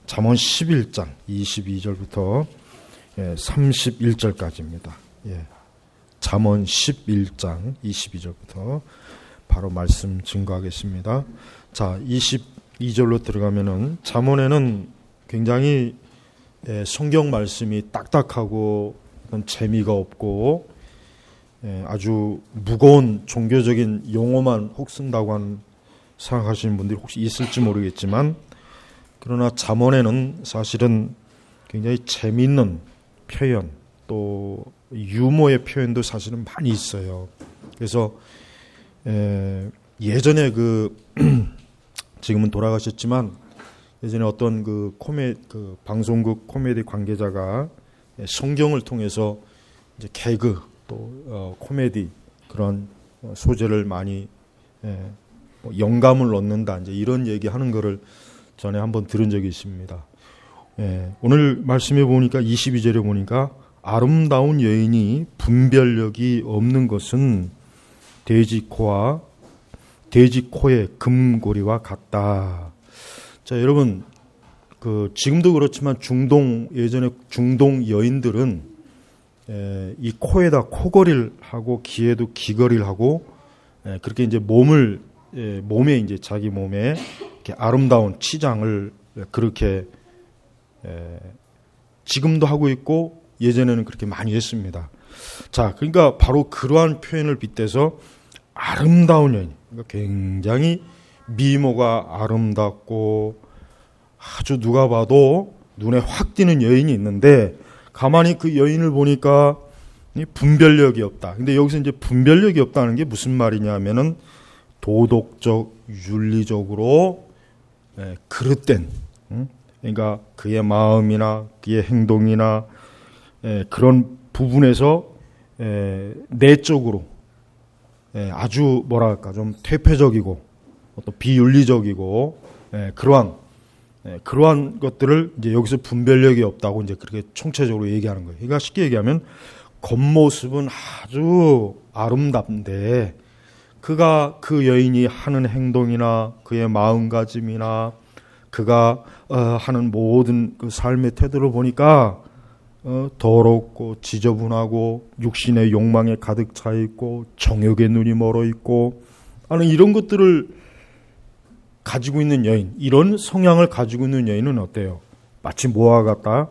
잠언 11장 22절부터 31절까지입니다. 잠언 11장 22절부터 바로 말씀 증거하겠습니다. 자, 22절로 들어가면은 잠언에는 굉장히 성경 말씀이 딱딱하고 재미가 없고 아주 무거운 종교적인 용어만 혹 쓴다고 생각하시는 분들이 혹시 있을지 모르겠지만, 그러나 잠언에는 사실은 굉장히 재미있는 표현, 또 유머의 표현도 사실은 많이 있어요. 그래서 예전에 지금은 돌아가셨지만 예전에 어떤 방송국 코미디 관계자가 성경을 통해서 이제 개그 또 코미디 그런 소재를 많이 영감을 얻는다, 이제 이런 얘기하는 거를 전에 한번 들은 적이 있습니다. 오늘 말씀해 보니까 22절에 보니까 아름다운 여인이 분별력이 없는 것은 돼지코의 금고리와 같다. 자, 여러분, 지금도 그렇지만 예전에 중동 여인들은 이 코에다 코걸이를 하고 귀에도 귀걸이를 하고 그렇게 이제 몸에 이제 자기 몸에 이렇게 아름다운 치장을 그렇게 지금도 하고 있고 예전에는 그렇게 많이 했습니다. 자, 그러니까 바로 그러한 표현을 빗대서 아름다운 여인, 그러니까 굉장히 미모가 아름답고 아주 누가 봐도 눈에 확 띄는 여인이 있는데, 가만히 그 여인을 보니까 분별력이 없다. 근데 여기서 이제 분별력이 없다는 게 무슨 말이냐면은 도덕적, 윤리적으로 그릇된, 그러니까 그의 마음이나 그의 행동이나 그런 부분에서 내적으로 아주 좀 퇴폐적이고 또 비윤리적이고 그러한 것들을 이제 여기서 분별력이 없다고 이제 그렇게 총체적으로 얘기하는 거예요. 그러니까 쉽게 얘기하면 겉모습은 아주 아름답은데 그 여인이 하는 행동이나 그의 마음가짐이나 그가 하는 모든 그 삶의 태도를 보니까 더럽고 지저분하고 육신의 욕망에 가득 차 있고 정욕의 눈이 멀어 있고 하는 이런 것들을 가지고 있는 여인, 이런 성향을 가지고 있는 여인은 어때요? 마치 뭐와 같다?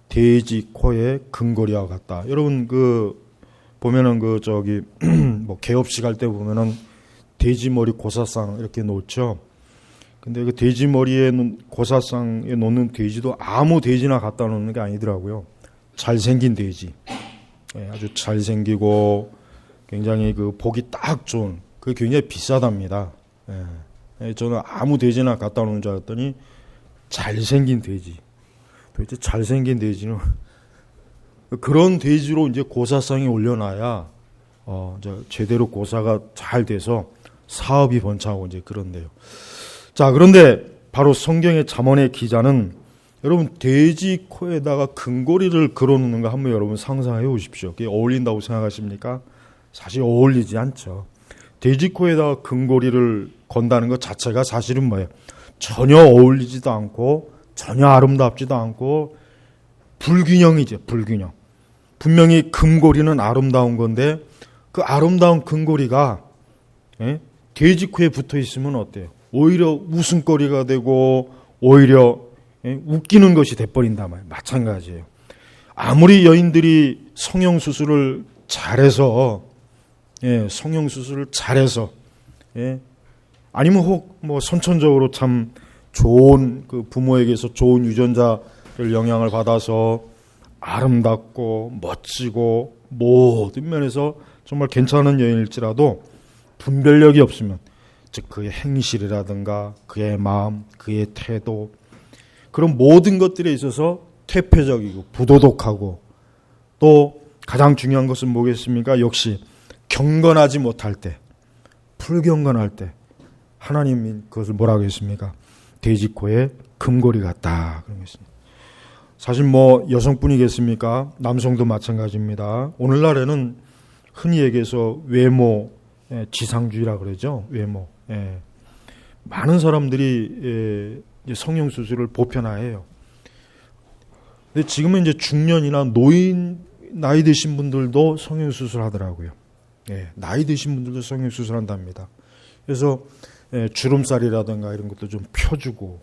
돼지 코의 금고리와 같다. 여러분 보면은 개업식 할 때 보면은 돼지머리 고사상 이렇게 놓죠. 근데 그 돼지머리에 고사상에 놓는 돼지도 아무 돼지나 갖다 놓는 게 아니더라고요. 잘생긴 돼지, 아주 잘생기고 굉장히 보기 딱 좋은, 그게 굉장히 비싸답니다. 저는 아무 돼지나 갖다 놓는 줄 알았더니 잘생긴 돼지. 도대체 잘생긴 돼지는 그런 돼지로 이제 고사상에 올려놔야 제대로 고사가 잘 돼서 사업이 번창하고 이제 그런데요. 자, 그런데 바로 성경의 잠언의 기자는 여러분 돼지 코에다가 금고리를 걸어놓는 거 한번 여러분 상상해 보십시오. 그게 어울린다고 생각하십니까? 사실 어울리지 않죠. 돼지 코에다가 금고리를 건다는 것 자체가 사실은 뭐예요? 전혀 어울리지도 않고 전혀 아름답지도 않고 불균형이죠. 불균형. 분명히 금고리는 아름다운 건데 그 아름다운 금고리가 돼지 코에 붙어 있으면 어때요? 오히려 웃음거리가 되고 오히려 웃기는 것이 돼버린단 말이에요. 마찬가지예요. 아무리 여인들이 성형수술을 잘해서 아니면 혹 선천적으로 참 좋은 부모에게서 좋은 유전자를 영향을 받아서 아름답고 멋지고 모든 면에서 정말 괜찮은 여인일지라도 분별력이 없으면, 즉 그의 행실이라든가 그의 마음, 그의 태도, 그런 모든 것들에 있어서 퇴폐적이고 부도덕하고, 또 가장 중요한 것은 뭐겠습니까? 역시 경건하지 못할 때, 불경건할 때 하나님이 그것을 뭐라고 했습니까? 돼지코에 금고리 같다 그런 것입니다. 사실 여성뿐이겠습니까? 남성도 마찬가지입니다. 오늘날에는 흔히 얘기해서 외모 지상주의라 그러죠. 외모. 많은 사람들이 이제 성형 수술을 보편화해요. 근데 지금은 이제 중년이나 노인 나이 드신 분들도 성형 수술 하더라고요. 예, 나이 드신 분들도 성형 수술 한답니다. 그래서 주름살이라든가 이런 것도 좀 펴주고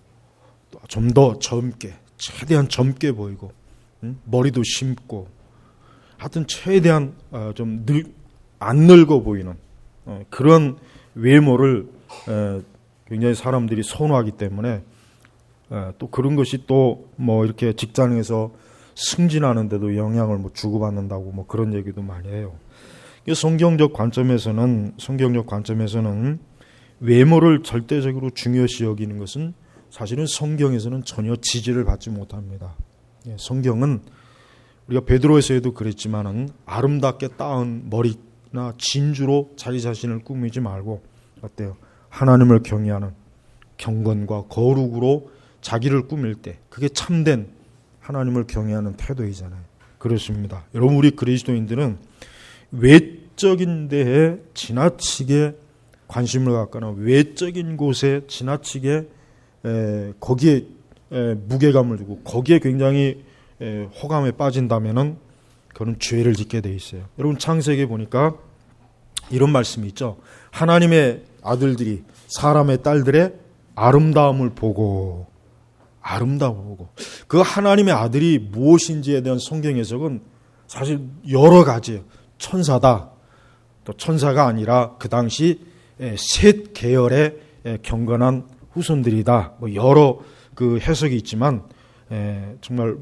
좀 더 젊게, 최대한 젊게 보이고, 머리도 심고, 하여튼 최대한 좀 안 늙어 보이는 그런 외모를 굉장히 사람들이 선호하기 때문에 또 그런 것이 또 뭐 이렇게 직장에서 승진하는데도 영향을 뭐 주고받는다고 뭐 그런 얘기도 많이 해요. 성경적 관점에서는 외모를 절대적으로 중요시 여기는 것은 사실은 성경에서는 전혀 지지를 받지 못합니다. 성경은 우리가 베드로에서도 그랬지만은 아름답게 따은 머리나 진주로 자기 자신을 꾸미지 말고 어때요? 하나님을 경외하는 경건과 거룩으로 자기를 꾸밀 때 그게 참된 하나님을 경외하는 태도이잖아요. 그렇습니다. 여러분, 우리 그리스도인들은 외적인 데에 지나치게 관심을 갖거나 외적인 곳에 지나치게 거기에 무게감을 두고 거기에 굉장히 호감에 빠진다면은 그건 죄를 짓게 돼 있어요. 여러분, 창세기에 보니까 이런 말씀이 있죠. 하나님의 아들들이 사람의 딸들의 아름다움을 보고 그 하나님의 아들이 무엇인지에 대한 성경 해석은 사실 여러 가지예요. 천사다, 또 천사가 아니라 그 당시 셋 계열의 경건한 후손들이다. 뭐 여러 그 해석이 있지만 정말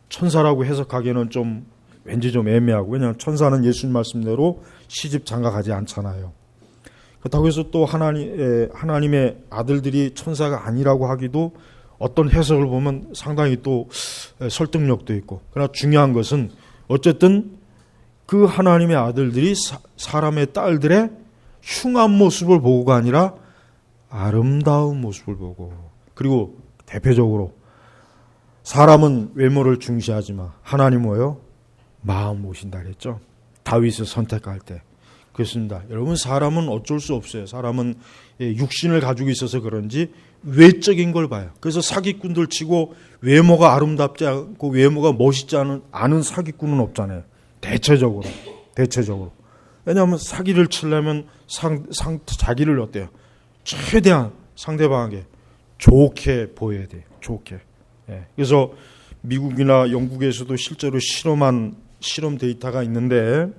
천사라고 해석하기에는 좀 왠지 좀 애매하고, 왜냐하면 천사는 예수님 말씀대로 시집 장가가지 않잖아요. 그렇다고 해서 또 하나님의 아들들이 천사가 아니라고 하기도 어떤 해석을 보면 상당히 또 설득력도 있고, 그러나 중요한 것은 어쨌든 그 하나님의 아들들이 사람의 딸들의 흉한 모습을 보고가 아니라 아름다운 모습을 보고, 그리고 대표적으로 사람은 외모를 중시하지만 하나님 뭐요? 마음 보신다 그랬죠. 다윗을 선택할 때. 그렇습니다. 여러분, 사람은 어쩔 수 없어요. 사람은 육신을 가지고 있어서 그런지 외적인 걸 봐요. 그래서 사기꾼들 치고 외모가 아름답지 않고 외모가 멋있지 않은 사기꾼은 없잖아요. 대체적으로. 왜냐하면 사기를 치려면 자기를 어때요? 최대한 상대방에게 좋게 보여야 돼요. 좋게. 그래서 미국이나 영국에서도 실제로 실험 데이터가 있는데,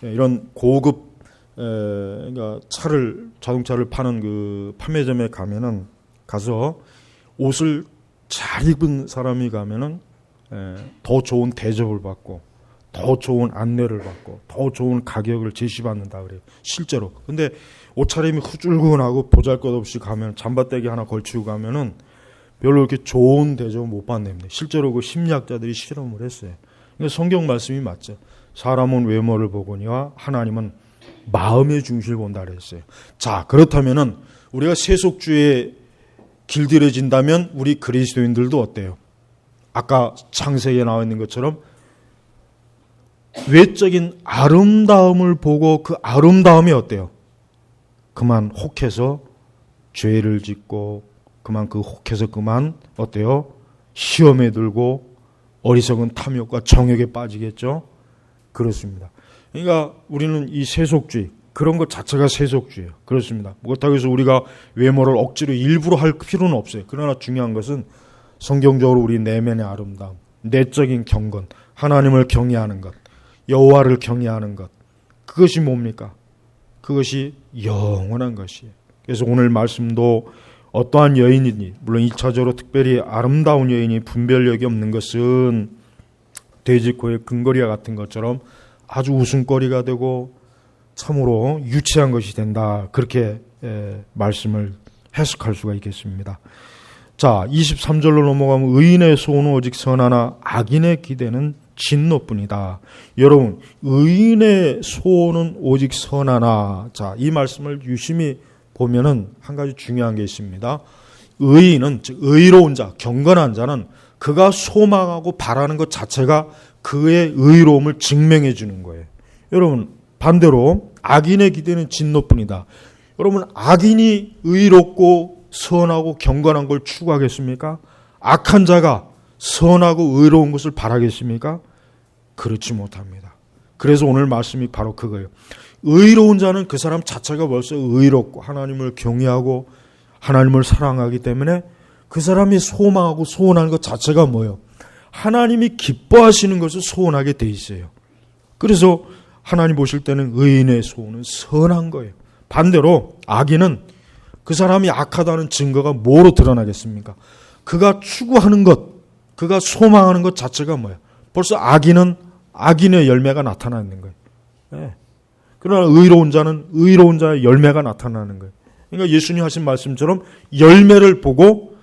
이런 고급 그러니까 자동차를 파는 그 판매점에 가서 옷을 잘 입은 사람이 가면은 더 좋은 대접을 받고, 더 좋은 안내를 받고, 더 좋은 가격을 제시받는다 그래요. 실제로. 근데 옷차림이 후줄근하고 보잘것없이 가면, 잠바떼기 하나 걸치고 가면은 별로 이렇게 좋은 대접을 못 받는데, 실제로 그 심리학자들이 실험을 했어요. 그러니까 성경 말씀이 맞죠. 사람은 외모를 보거니와 하나님은 마음의 중심을 본다 그랬어요. 자, 그렇다면은 우리가 세속주의에 길들여진다면 우리 그리스도인들도 어때요? 아까 창세기에 나와 있는 것처럼 외적인 아름다움을 보고 그 아름다움이 어때요? 그만 혹해서 죄를 짓고, 그만 어때요? 시험에 들고 어리석은 탐욕과 정욕에 빠지겠죠? 그렇습니다. 그러니까 우리는 이 세속주의, 그런 것 자체가 세속주의예요. 그렇습니다. 그렇다고 해서 우리가 외모를 억지로 일부러 할 필요는 없어요. 그러나 중요한 것은 성경적으로 우리 내면의 아름다움, 내적인 경건, 하나님을 경외하는 것, 여호와를 경외하는 것, 그것이 뭡니까? 그것이 영원한 것이에요. 그래서 오늘 말씀도 어떠한 여인이니, 물론 1차적으로 특별히 아름다운 여인이 분별력이 없는 것은 돼지코의 근거리와 같은 것처럼 아주 웃음거리가 되고 참으로 유치한 것이 된다. 그렇게 말씀을 해석할 수가 있겠습니다. 자, 23절로 넘어가면 의인의 소원은 오직 선하나 악인의 기대는 진노뿐이다. 여러분, 의인의 소원은 오직 선하나, 자, 이 말씀을 유심히 보면은 한 가지 중요한 게 있습니다. 의인은, 즉 의로운 자, 경건한 자는 그가 소망하고 바라는 것 자체가 그의 의로움을 증명해 주는 거예요. 여러분, 반대로 악인의 기대는 진노뿐이다. 여러분, 악인이 의롭고 선하고 경건한 걸 추구하겠습니까? 악한 자가 선하고 의로운 것을 바라겠습니까? 그렇지 못합니다. 그래서 오늘 말씀이 바로 그거예요. 의로운 자는 그 사람 자체가 벌써 의롭고 하나님을 경외하고 하나님을 사랑하기 때문에 그 사람이 소망하고 소원하는 것 자체가 뭐예요? 하나님이 기뻐하시는 것을 소원하게 돼 있어요. 그래서 하나님 보실 때는 의인의 소원은 선한 거예요. 반대로 악인은 그 사람이 악하다는 증거가 뭐로 드러나겠습니까? 그가 추구하는 것, 그가 소망하는 것 자체가 뭐예요? 벌써 악인은 악인의 열매가 나타나는 거예요. 네. 그러나 의로운 자는 의로운 자의 열매가 나타나는 거예요. 그러니까 예수님 하신 말씀처럼 열매를 보고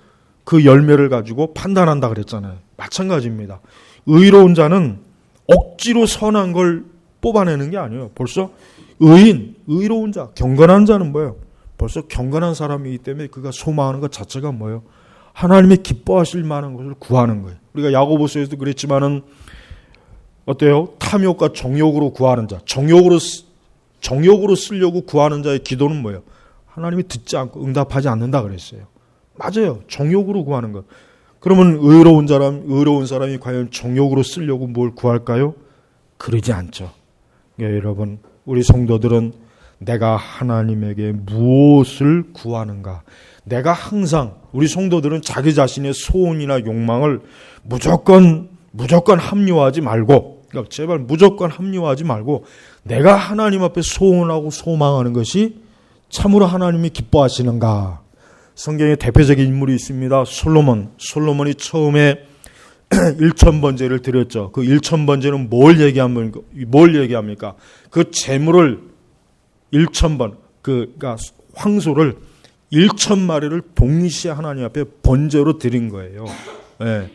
그 열매를 가지고 판단한다 그랬잖아요. 마찬가지입니다. 의로운 자는 억지로 선한 걸 뽑아내는 게 아니에요. 벌써 의인, 의로운 자, 경건한 자는 뭐예요? 벌써 경건한 사람이기 때문에 그가 소망하는 것 자체가 뭐예요? 하나님이 기뻐하실 만한 것을 구하는 거예요. 우리가 야고보서에도 그랬지만은 어때요? 탐욕과 정욕으로 구하는 자, 정욕으로 쓰려고 구하는 자의 기도는 뭐예요? 하나님이 듣지 않고 응답하지 않는다 그랬어요. 맞아요. 정욕으로 구하는 것. 그러면 의로운 사람이 과연 정욕으로 쓰려고 뭘 구할까요? 그러지 않죠. 여러분, 우리 성도들은 내가 하나님에게 무엇을 구하는가? 내가 항상 우리 성도들은 자기 자신의 소원이나 욕망을 무조건 합리화하지 말고, 그러니까 제발 무조건 합리화하지 말고 내가 하나님 앞에 소원하고 소망하는 것이 참으로 하나님이 기뻐하시는가? 성경에 대표적인 인물이 있습니다. 솔로몬이 처음에 1,000번제를 드렸죠. 그 1,000번제는 뭘 얘기합니까? 그 제물을 1,000번, 그러니까 황소를 1,000마리를 동시에 하나님 앞에 번제로 드린 거예요. 예.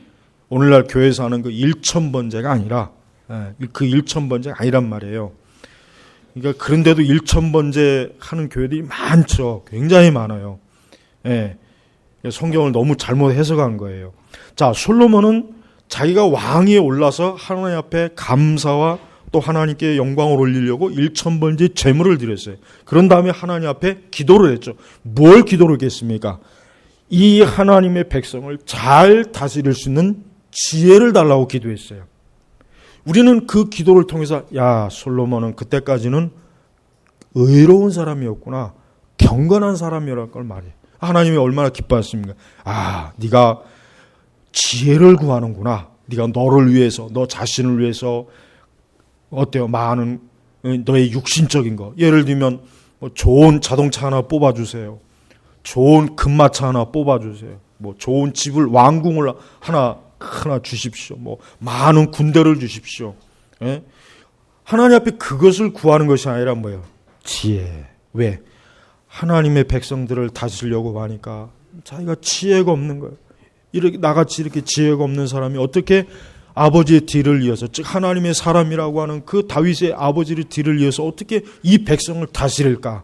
오늘날 교회에서 하는 그 1,000번제가 아니라, 그 1,000번제가 아니란 말이에요. 그러니까 그런데도 1,000번제 하는 교회들이 많죠. 굉장히 많아요. 예. 성경을 너무 잘못 해석한 거예요. 자, 솔로몬은 자기가 왕위에 올라서 하나님 앞에 감사와 또 하나님께 영광을 올리려고 1,000번째 제물을 드렸어요. 그런 다음에 하나님 앞에 기도를 했죠. 뭘 기도를 했겠습니까? 이 하나님의 백성을 잘 다스릴 수 있는 지혜를 달라고 기도했어요. 우리는 그 기도를 통해서 야, 솔로몬은 그때까지는 의로운 사람이었구나, 경건한 사람이라는 걸 말해. 하나님이 얼마나 기뻐하셨습니까? 아, 네가 지혜를 구하는구나. 네가 너를 위해서, 너 자신을 위해서 어때요? 많은 너의 육신적인 거. 예를 들면 뭐 좋은 자동차 하나 뽑아주세요. 좋은 금마차 하나 뽑아주세요. 뭐 좋은 집을, 왕궁을 하나 주십시오. 뭐 많은 군대를 주십시오. 예? 하나님 앞에 그것을 구하는 것이 아니라 뭐예요? 지혜. 왜? 하나님의 백성들을 다스리려고 하니까 자기가 지혜가 없는 거예요. 나같이 이렇게 지혜가 없는 사람이 어떻게 아버지의 뒤를 이어서, 즉 하나님의 사람이라고 하는 그 다윗의 아버지의 뒤를 이어서 어떻게 이 백성을 다스릴까?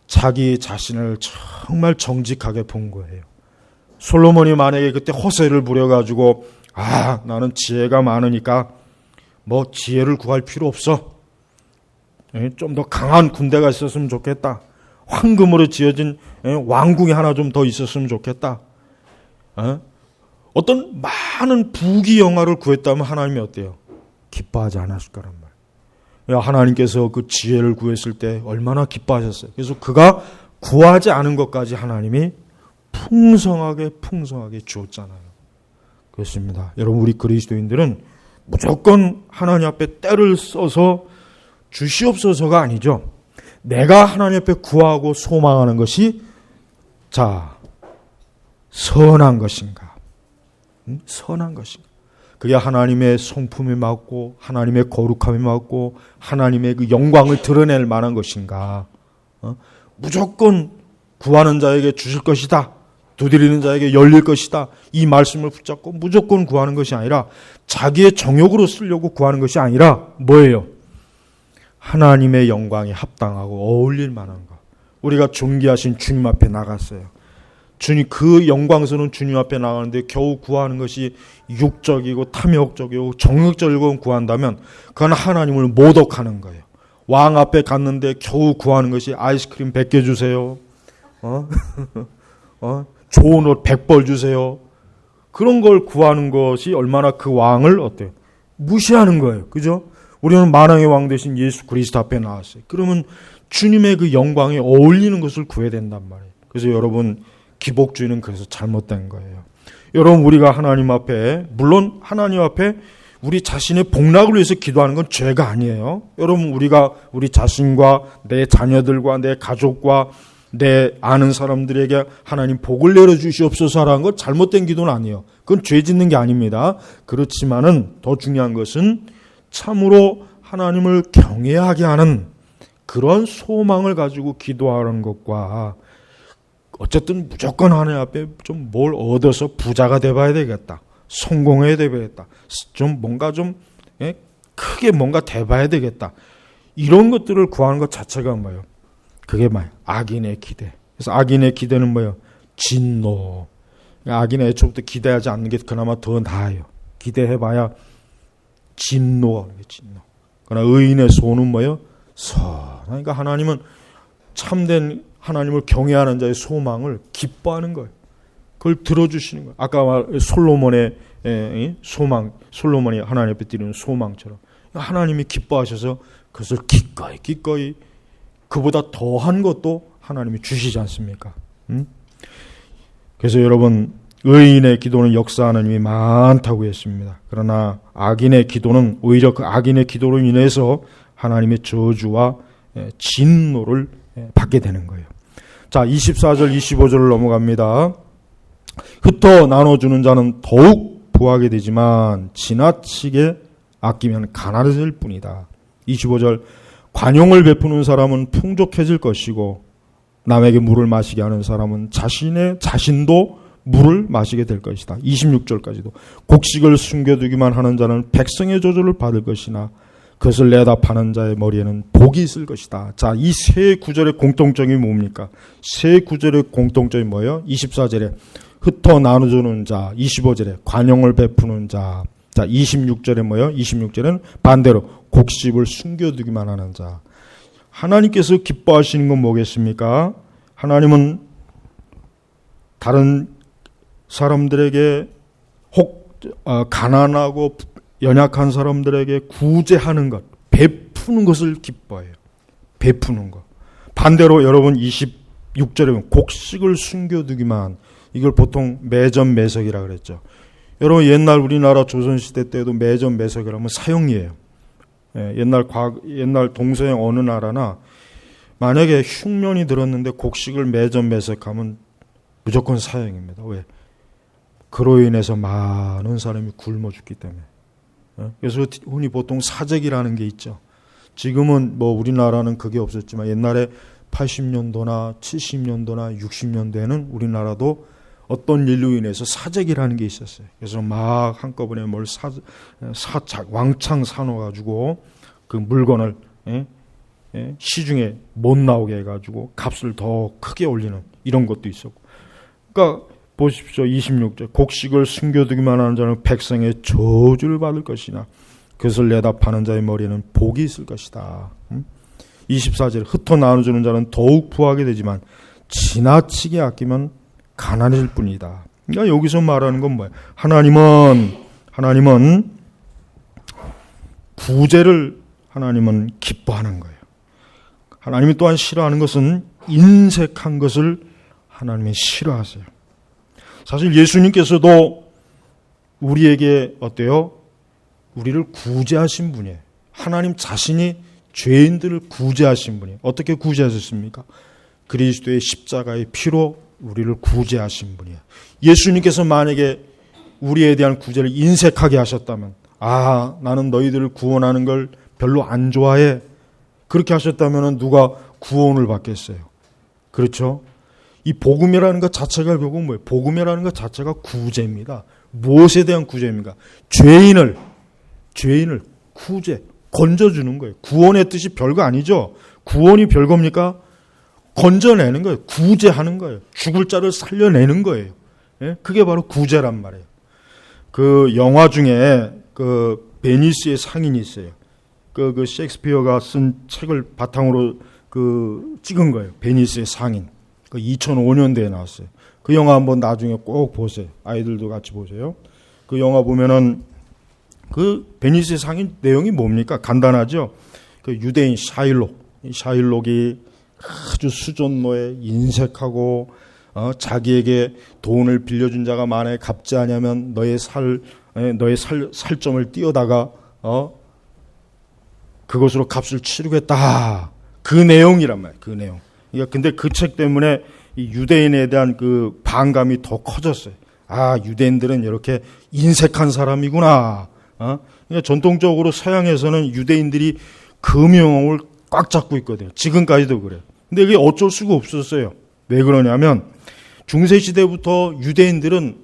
자기 자신을 정말 정직하게 본 거예요. 솔로몬이 만약에 그때 허세를 부려가지고 나는 지혜가 많으니까 뭐 지혜를 구할 필요 없어, 좀 더 강한 군대가 있었으면 좋겠다, 황금으로 지어진 왕궁이 하나 좀 더 있었으면 좋겠다, 어떤 많은 부귀영화를 구했다면 하나님이 어때요? 기뻐하지 않았을 거란 말이에요. 하나님께서 그 지혜를 구했을 때 얼마나 기뻐하셨어요. 그래서 그가 구하지 않은 것까지 하나님이 풍성하게 주었잖아요. 그렇습니다. 여러분, 우리 그리스도인들은 무조건 하나님 앞에 때를 써서 주시옵소서가 아니죠. 내가 하나님 앞에 구하고 소망하는 것이 선한 것인가? 선한 것인가? 그게 하나님의 성품에 맞고 하나님의 거룩함에 맞고 하나님의 그 영광을 드러낼 만한 것인가? 무조건 구하는 자에게 주실 것이다, 두드리는 자에게 열릴 것이다, 이 말씀을 붙잡고 무조건 구하는 것이 아니라 자기의 정욕으로 쓰려고 구하는 것이 아니라 뭐예요? 하나님의 영광에 합당하고 어울릴 만한 것. 우리가 존귀하신 주님 앞에 나갔어요. 주님, 그 영광스러운 주님 앞에 나가는데 겨우 구하는 것이 육적이고 탐욕적이고 정욕적이고 구한다면 그건 하나님을 모독하는 거예요. 왕 앞에 갔는데 겨우 구하는 것이 아이스크림 100개 주세요. 좋은 옷 100벌 주세요. 그런 걸 구하는 것이 얼마나 그 왕을 어때요? 무시하는 거예요. 그죠? 우리는 만왕의 왕 되신 예수 그리스도 앞에 나왔어요. 그러면 주님의 그 영광에 어울리는 것을 구해야 된단 말이에요. 그래서 여러분, 기복주의는 그래서 잘못된 거예요. 여러분, 우리가 하나님 앞에, 물론 하나님 앞에 우리 자신의 복락을 위해서 기도하는 건 죄가 아니에요. 여러분, 우리가 우리 자신과 내 자녀들과 내 가족과 내 아는 사람들에게 하나님 복을 내려주시옵소서 하라는 건 잘못된 기도는 아니에요. 그건 죄 짓는 게 아닙니다. 그렇지만은 더 중요한 것은 참으로 하나님을 경외하게 하는 그런 소망을 가지고 기도하는 것과 어쨌든 무조건 하나님 앞에 좀 뭘 얻어서 부자가 돼봐야 되겠다. 성공해야 되겠다. 좀 뭔가 좀 크게 뭔가 돼봐야 되겠다. 이런 것들을 구하는 것 자체가 뭐예요? 그게 뭐예요? 악인의 기대. 그래서 악인의 기대는 뭐예요? 진노. 악인의 애초부터 기대하지 않는 게 그나마 더 나아요. 기대해봐야 진노가 오는 게 진노. 그러나 의인의 소원은 뭐예요? 그러니까 하나님은 참된 하나님을 경외하는 자의 소망을 기뻐하는 거예요. 그걸 들어주시는 거예요. 아까 말 솔로몬의 소망, 솔로몬이 하나님 앞에 드리는 소망처럼 하나님이 기뻐하셔서 그것을 기꺼이 그보다 더한 것도 하나님이 주시지 않습니까? 그래서 여러분, 의인의 기도는 역사하는 힘이 많다고 했습니다. 그러나 악인의 기도는 오히려 그 악인의 기도로 인해서 하나님의 저주와 진노를 받게 되는 거예요. 자, 24절 25절을 넘어갑니다. 흩어 나눠주는 자는 더욱 부하게 되지만 지나치게 아끼면 가난해질 뿐이다. 25절 관용을 베푸는 사람은 풍족해질 것이고 남에게 물을 마시게 하는 사람은 자신도 물을 마시게 될 것이다. 26절까지도 곡식을 숨겨두기만 하는 자는 백성의 저주를 받을 것이나 그것을 내다 파는 자의 머리에는 복이 있을 것이다. 자, 이 세 구절의 공통점이 뭡니까? 세 구절의 공통점이 뭐예요? 24절에 흩어 나눠주는 자, 25절에 관용을 베푸는 자, 자 26절에 뭐예요? 26절은 반대로 곡식을 숨겨두기만 하는 자. 하나님께서 기뻐하시는 건 뭐겠습니까? 하나님은 다른 사람들에게 혹 가난하고 연약한 사람들에게 구제하는 것, 베푸는 것을 기뻐해요. 베푸는 것. 반대로 여러분 26절에 보면 곡식을 숨겨두기만, 이걸 보통 매점매석이라고 그랬죠. 여러분 옛날 우리나라 조선시대 때도 매점매석이라면 사형이에요. 옛날 동서양 어느 나라나 만약에 흉년이 들었는데 곡식을 매점매석하면 무조건 사형입니다. 왜? 그로 인해서 많은 사람이 굶어 죽기 때문에. 그래서 흔히 보통 사재기라는 게 있죠. 지금은 뭐 우리나라는 그게 없었지만 옛날에 80년도나 70년도나 60년대에는 우리나라도 어떤 일로 인해서 사재기라는 게 있었어요. 그래서 막 한꺼번에 뭘 왕창 사놓아가지고 그 물건을 시중에 못 나오게 해가지고 값을 더 크게 올리는 이런 것도 있었고. 그러니까 보십시오. 26절 곡식을 숨겨두기만 하는 자는 백성의 저주를 받을 것이나 그것을 내다 파는 자의 머리에는 복이 있을 것이다. 24절 흩어 나눠주는 자는 더욱 부하게 되지만 지나치게 아끼면 가난해질 뿐이다. 그러니까 여기서 말하는 건 뭐예요? 하나님은 구제를 하나님은 기뻐하는 거예요. 하나님이 또한 싫어하는 것은 인색한 것을 하나님이 싫어하세요. 사실 예수님께서도 우리에게 어때요? 우리를 구제하신 분이에요. 하나님 자신이 죄인들을 구제하신 분이에요. 어떻게 구제하셨습니까? 그리스도의 십자가의 피로 우리를 구제하신 분이에요. 예수님께서 만약에 우리에 대한 구제를 인색하게 하셨다면, 나는 너희들을 구원하는 걸 별로 안 좋아해. 그렇게 하셨다면 누가 구원을 받겠어요? 그렇죠? 이 복음이라는 것 자체가 결국 뭐예요? 복음이라는 것 자체가 구제입니다. 무엇에 대한 구제입니까? 죄인을 구제, 건져주는 거예요. 구원의 뜻이 별거 아니죠. 구원이 별겁니까? 건져내는 거예요. 구제하는 거예요. 죽을 자를 살려내는 거예요. 그게 바로 구제란 말이에요. 그 영화 중에 그 베니스의 상인이 있어요. 그 셰익스피어가 쓴 책을 바탕으로 그 찍은 거예요. 베니스의 상인. 그 2005년도에 나왔어요. 그 영화 한번 나중에 꼭 보세요. 아이들도 같이 보세요. 그 영화 보면은 그 베니스의 상인 내용이 뭡니까? 간단하죠. 그 유대인 샤일록, 이 샤일록이 아주 수존노에 인색하고 자기에게 돈을 빌려준 자가 만약에 갚지 않으면 너의 살점을 띄어다가 그것으로 값을 치르겠다. 그 내용이란 말이에요. 그 내용. 그러니까 근데 그 책 때문에 이 유대인에 대한 그 반감이 더 커졌어요. 아, 유대인들은 이렇게 인색한 사람이구나. 그러니까 전통적으로 서양에서는 유대인들이 금융을 꽉 잡고 있거든요. 지금까지도 그래요. 근데 이게 어쩔 수가 없었어요. 왜 그러냐면 중세시대부터 유대인들은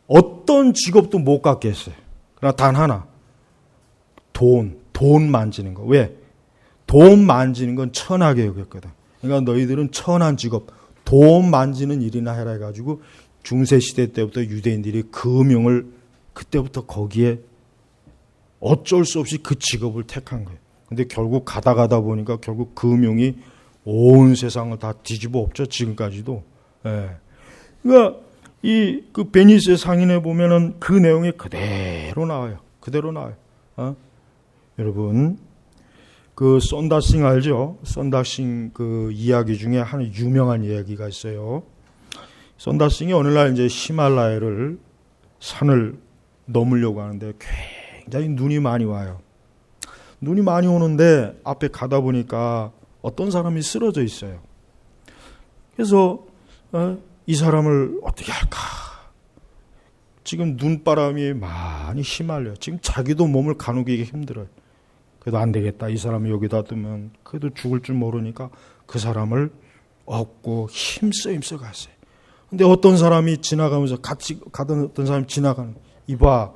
어떤 직업도 못 갖게 했어요. 그러나 단 하나. 돈 만지는 거. 왜? 돈 만지는 건 천하게 여겼거든. 그러니까 너희들은 천한 직업, 돈 만지는 일이나 해라 해가지고 중세시대 때부터 유대인들이 금융을 그때부터 거기에 어쩔 수 없이 그 직업을 택한 거예요. 근데 결국 가다 보니까 결국 금융이 온 세상을 다 뒤집어 엎죠. 지금까지도. 예. 그러니까 그 베니스의 상인에 보면은 그 내용이 그대로 나와요. 그대로 나와요. 여러분, 그 썬다싱 알죠? 썬다싱 그 이야기 중에 한 유명한 이야기가 있어요. 썬다싱이 어느 날 이제 히말라야를 산을 넘으려고 하는데 굉장히 눈이 많이 와요. 눈이 많이 오는데 앞에 가다 보니까 어떤 사람이 쓰러져 있어요. 그래서 이 사람을 어떻게 할까? 지금 눈바람이 많이 휘말려요. 지금 자기도 몸을 가누기가 힘들어요. 그래도 안 되겠다. 이 사람이 여기다 두면 그래도 죽을 줄 모르니까 그 사람을 업고 힘써 갔어요. 근데 어떤 사람이 지나가면서 같이 가던 어떤 사람이 지나가는 거예요. 이봐,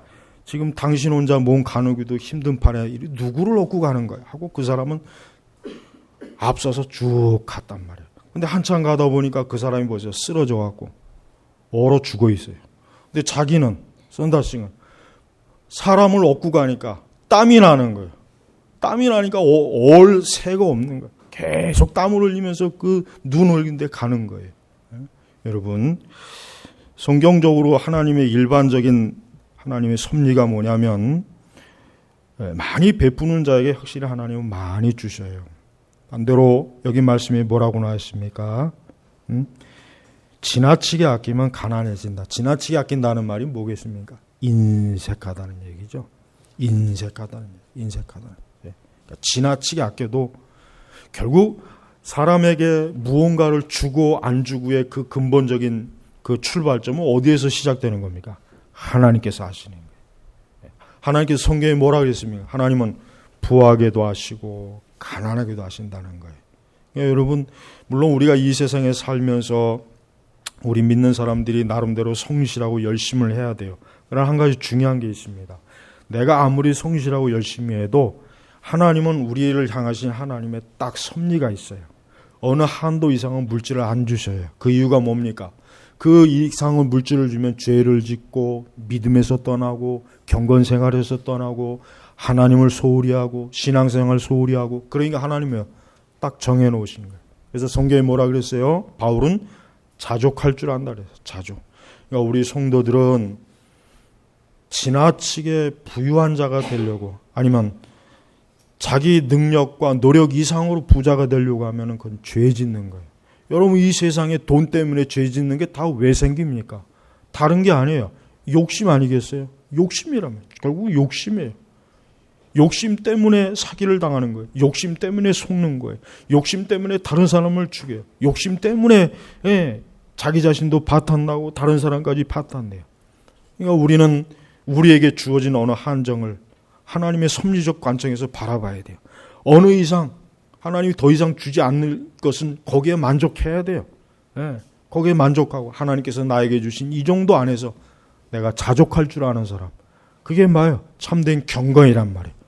지금 당신 혼자 몸 가누기도 힘든 판에 누구를 업고 가는 거야? 하고 그 사람은 앞서서 쭉 갔단 말이에요. 근데 한참 가다 보니까 그 사람이 보세요. 쓰러져 갖고 얼어 죽어 있어요. 근데 자기는 썬다싱은 사람을 업고 가니까 땀이 나는 거예요. 땀이 나니까 얼 새가 없는 거예요. 계속 땀을 흘리면서 그 눈 흘긴데 가는 거예요. 여러분, 성경적으로 하나님의 일반적인 하나님의 섭리가 뭐냐면 많이 베푸는 자에게 확실히 하나님은 많이 주셔요. 반대로 여기 말씀이 뭐라고 나왔습니까? 지나치게 아끼면 가난해진다. 지나치게 아낀다는 말이 뭐겠습니까? 인색하다는 얘기죠. 인색하다는 얘기. 그러니까 지나치게 아껴도 결국 사람에게 무언가를 주고 안 주고의 그 근본적인 그 출발점은 어디에서 시작되는 겁니까? 하나님께서 하시는 거예요. 하나님께서 성경에 뭐라 그랬습니까? 하나님은 부하게도 하시고 가난하게도 하신다는 거예요. 그러니까 여러분, 물론 우리가 이 세상에 살면서 우리 믿는 사람들이 나름대로 성실하고 열심을 해야 돼요. 그러나 한 가지 중요한 게 있습니다. 내가 아무리 성실하고 열심히 해도 하나님은 우리를 향하신 하나님의 딱 섭리가 있어요. 어느 한도 이상은 물질을 안 주셔요. 그 이유가 뭡니까? 그 이상은 물질을 주면 죄를 짓고 믿음에서 떠나고 경건생활에서 떠나고 하나님을 소홀히 하고 신앙생활을 소홀히 하고, 그러니까 하나님은 딱 정해놓으신 거예요. 그래서 성경에 뭐라 그랬어요? 바울은 자족할 줄 안다 그랬어요. 자족. 그러니까 우리 성도들은 지나치게 부유한 자가 되려고, 아니면 자기 능력과 노력 이상으로 부자가 되려고 하면 그건 죄 짓는 거예요. 여러분, 이 세상에 돈 때문에 죄 짓는 게 다 왜 생깁니까? 다른 게 아니에요. 욕심 아니겠어요? 욕심이라면 결국 욕심이에요. 욕심 때문에 사기를 당하는 거예요. 욕심 때문에 속는 거예요. 욕심 때문에 다른 사람을 죽여요. 욕심 때문에 자기 자신도 파탄나고 다른 사람까지 파탄내요. 그러니까 우리는 우리에게 주어진 어느 한정을 하나님의 섭리적 관점에서 바라봐야 돼요. 어느 이상 하나님이 더 이상 주지 않을 것은 거기에 만족해야 돼요. 거기에 만족하고 하나님께서 나에게 주신 이 정도 안에서 내가 자족할 줄 아는 사람, 그게 뭐예요? 참된 경건이란 말이에요.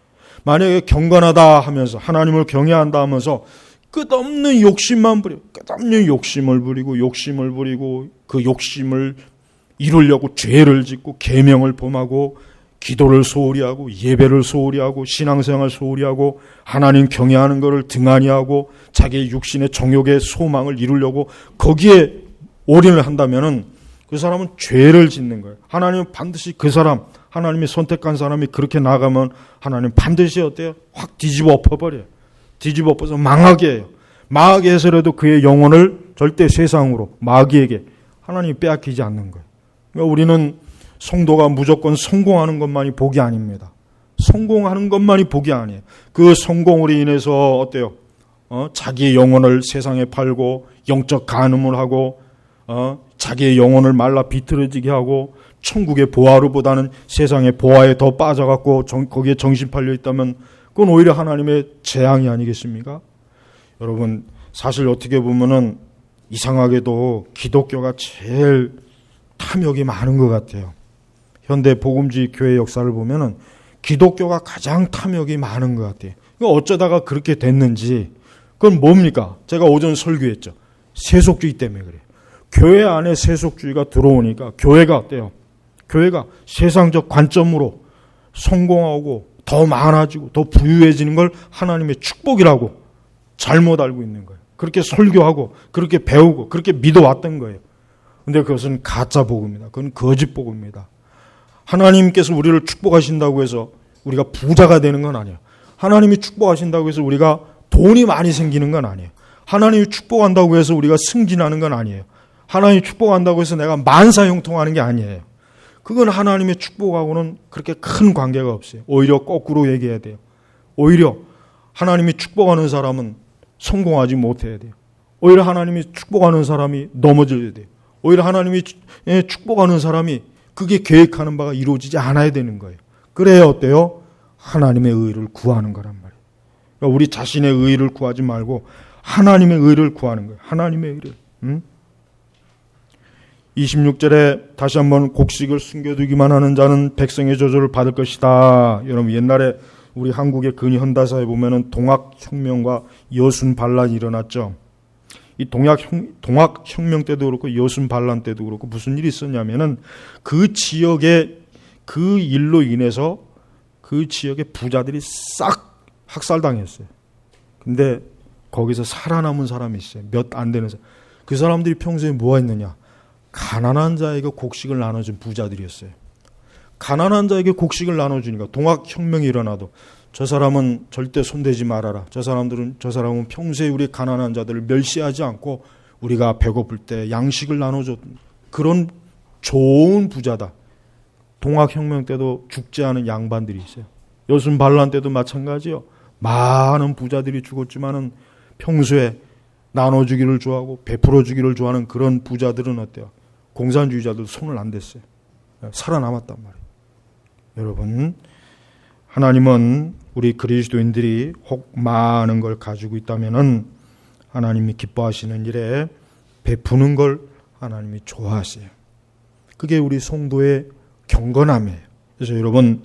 만약에 경건하다 하면서 하나님을 경외한다 하면서 끝없는 욕심만 부려, 끝없는 욕심을 부리고 그 욕심을 이루려고 죄를 짓고 계명을 범하고 기도를 소홀히 하고 예배를 소홀히 하고 신앙생활 소홀히 하고 하나님 경외하는 것을 등한히 하고 자기의 육신의 정욕의 소망을 이루려고 거기에 올인을 한다면은 그 사람은 죄를 짓는 거예요. 하나님은 반드시 그 사람, 하나님이 선택한 사람이 그렇게 나가면 하나님 반드시 어때요? 확 뒤집어 엎어버려요. 뒤집어 엎어서 망하게 해요. 망하게 해서라도 그의 영혼을 절대 세상으로, 마귀에게 하나님이 빼앗기지 않는 거예요. 그러니까 우리는 성도가 무조건 성공하는 것만이 복이 아닙니다. 성공하는 것만이 복이 아니에요. 그 성공으로 인해서 어때요? 자기의 영혼을 세상에 팔고 영적 간음을 하고 자기의 영혼을 말라 비틀어지게 하고 천국의 보화로보다는 세상의 보화에 더 빠져갖고 거기에 정신 팔려 있다면 그건 오히려 하나님의 재앙이 아니겠습니까? 여러분, 사실 어떻게 보면은 이상하게도 기독교가 제일 탐욕이 많은 것 같아요. 현대 복음주의 교회 역사를 보면은 기독교가 가장 탐욕이 많은 것 같아요. 어쩌다가 그렇게 됐는지, 그건 뭡니까? 제가 오전 설교했죠. 세속주의 때문에 그래요. 교회 안에 세속주의가 들어오니까 교회가 어때요? 교회가 세상적 관점으로 성공하고 더 많아지고 더 부유해지는 걸 하나님의 축복이라고 잘못 알고 있는 거예요. 그렇게 설교하고 그렇게 배우고 그렇게 믿어왔던 거예요. 근데 그것은 가짜 복음입니다. 그건 거짓 복음입니다. 하나님께서 우리를 축복하신다고 해서 우리가 부자가 되는 건 아니에요. 하나님이 축복하신다고 해서 우리가 돈이 많이 생기는 건 아니에요. 하나님이 축복한다고 해서 우리가 승진하는 건 아니에요. 하나님이 축복한다고 해서 내가 만사형통하는 게 아니에요. 그건 하나님의 축복하고는 그렇게 큰 관계가 없어요. 오히려 거꾸로 얘기해야 돼요. 오히려 하나님이 축복하는 사람은 성공하지 못해야 돼요. 오히려 하나님이 축복하는 사람이 넘어져야 돼요. 오히려 하나님이 축복하는 사람이 그게 계획하는 바가 이루어지지 않아야 되는 거예요. 그래야 어때요? 하나님의 의를 구하는 거란 말이에요. 그러니까 우리 자신의 의를 구하지 말고 하나님의 의를 구하는 거예요. 하나님의 의를. 26절에 다시 한번 곡식을 숨겨두기만 하는 자는 백성의 저주를 받을 것이다. 여러분, 옛날에 우리 한국의 근현대사에 보면은 동학혁명과 여순반란이 일어났죠. 이 동학혁명 때도 그렇고 여순반란 때도 그렇고 무슨 일이 있었냐면은 그 지역에 그 일로 인해서 그 지역의 부자들이 싹 학살당했어요. 근데 거기서 살아남은 사람이 있어요. 몇 안 되는 사람. 그 사람들이 평소에 뭐가 있느냐? 가난한 자에게 곡식을 나눠준 부자들이었어요. 가난한 자에게 곡식을 나눠주니까 동학혁명이 일어나도 저 사람은 절대 손대지 말아라. 저 사람은 평소에 우리 가난한 자들을 멸시하지 않고 우리가 배고플 때 양식을 나눠줬. 그런 좋은 부자다. 동학혁명 때도 죽지 않은 양반들이 있어요. 여순반란 때도 마찬가지요. 많은 부자들이 죽었지만은 평소에 나눠주기를 좋아하고 베풀어주기를 좋아하는 그런 부자들은 어때요? 공산주의자들 손을 안 댔어요. 살아남았단 말이에요. 여러분, 하나님은 우리 그리스도인들이 혹 많은 걸 가지고 있다면은 하나님이 기뻐하시는 일에 베푸는 걸 하나님이 좋아하세요. 그게 우리 성도의 경건함이에요. 그래서 여러분,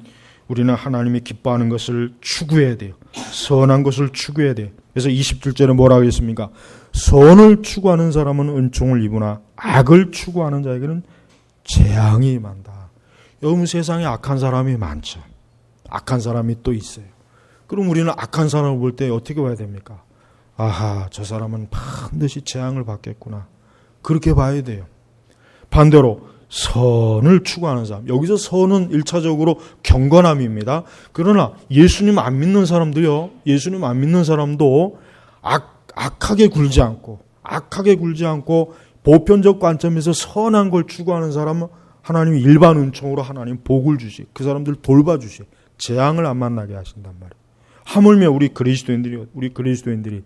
우리는 하나님이 기뻐하는 것을 추구해야 돼요. 선한 것을 추구해야 돼요. 그래서 27절에 뭐라고 했습니까? 선을 추구하는 사람은 은총을 입으나 악을 추구하는 자에게는 재앙이 임한다. 여러분, 세상에 악한 사람이 많죠. 악한 사람이 또 있어요. 그럼 우리는 악한 사람을 볼 때 어떻게 봐야 됩니까? 아하, 저 사람은 반드시 재앙을 받겠구나. 그렇게 봐야 돼요. 반대로 선을 추구하는 사람. 여기서 선은 1차적으로 경건함입니다. 그러나 예수님 안 믿는 사람도요. 예수님 안 믿는 사람도 악하게 굴지 않고 보편적 관점에서 선한 걸 추구하는 사람은 하나님이 일반 은총으로 하나님 복을 주시. 그 사람들 돌봐주시. 재앙을 안 만나게 하신단 말이에요. 하물며 우리 그리스도인들이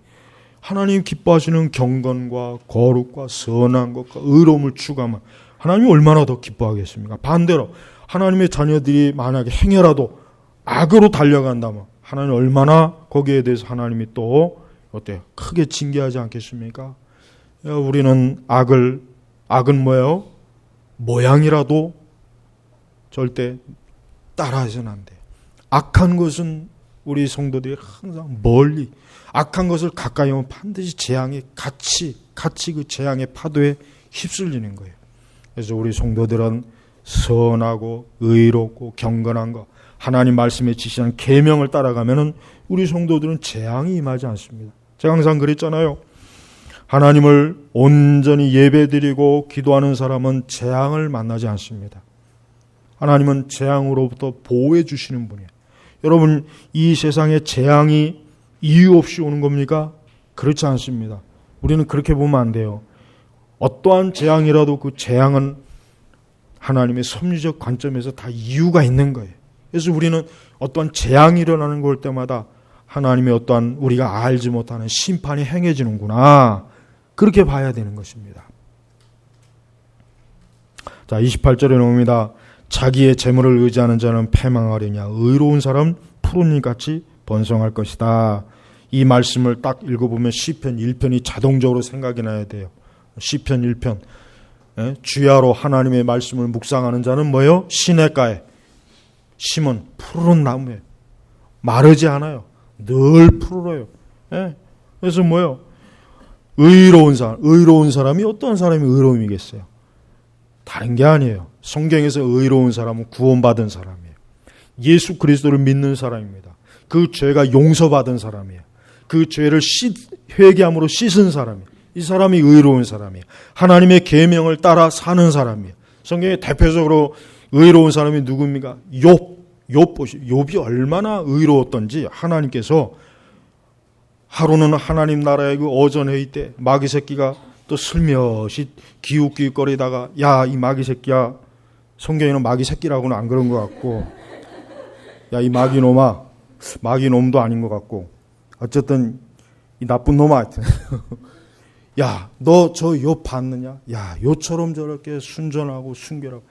하나님 기뻐하시는 경건과 거룩과 선한 것과 의로움을 추구하면 하나님이 얼마나 더 기뻐하겠습니까? 반대로 하나님의 자녀들이 만약에 행여라도 악으로 달려간다면 하나님 얼마나 거기에 대해서 하나님이 또 어때요? 크게 징계하지 않겠습니까? 우리는 악은 뭐예요? 모양이라도 절대 따라해서는 안 돼요. 악한 것은 우리 성도들이 항상 멀리, 악한 것을 가까이 오면 반드시 재앙이 같이 그 재앙의 파도에 휩쓸리는 거예요. 그래서 우리 성도들은 선하고 의롭고 경건한 것, 하나님 말씀에 지시한 계명을 따라가면은 우리 성도들은 재앙이 임하지 않습니다. 제가 항상 그랬잖아요. 하나님을 온전히 예배드리고 기도하는 사람은 재앙을 만나지 않습니다. 하나님은 재앙으로부터 보호해 주시는 분이에요. 여러분, 이 세상에 재앙이 이유 없이 오는 겁니까? 그렇지 않습니다. 우리는 그렇게 보면 안 돼요. 어떠한 재앙이라도 그 재앙은 하나님의 섭리적 관점에서 다 이유가 있는 거예요. 그래서 우리는 어떠한 재앙이 일어나는 걸 때마다 하나님의 어떠한 우리가 알지 못하는 심판이 행해지는구나, 그렇게 봐야 되는 것입니다. 자, 28절에 나옵니다. 자기의 재물을 의지하는 자는 패망하려냐, 의로운 사람 푸른잎같이 번성할 것이다. 이 말씀을 딱 읽어보면 시편 1편이 자동적으로 생각이 나야 돼요. 시편 1편. 주야로 하나님의 말씀을 묵상하는 자는 뭐예요? 시냇가에 심은 푸른 나무예요. 마르지 않아요. 늘 푸르러요. 그래서 뭐예요? 의로운 사람. 의로운 사람이 어떤 사람이 의로움이겠어요? 다른 게 아니에요. 성경에서 의로운 사람은 구원받은 사람이에요. 예수 그리스도를 믿는 사람입니다. 그 죄가 용서받은 사람이에요. 그 죄를 회개함으로 씻은 사람이에요. 이 사람이 의로운 사람이에요. 하나님의 계명을 따라 사는 사람이에요. 성경에 대표적으로 의로운 사람이 누굽니까? 욥 보시오. 욥이 얼마나 의로웠던지 하나님께서 하루는 하나님 나라의 그 어전회의 때 마귀 새끼가 또 슬며시 기웃기웃거리다가 야, 이 마귀 새끼야. 성경에는 마귀 새끼라고는 안 그런 것 같고, 야, 이 마귀 놈아. 마귀 놈도 아닌 것 같고, 어쨌든 이 나쁜 놈아 하여튼. 야, 너 저 욥 봤느냐? 야, 요처럼 저렇게 순전하고 순결하고.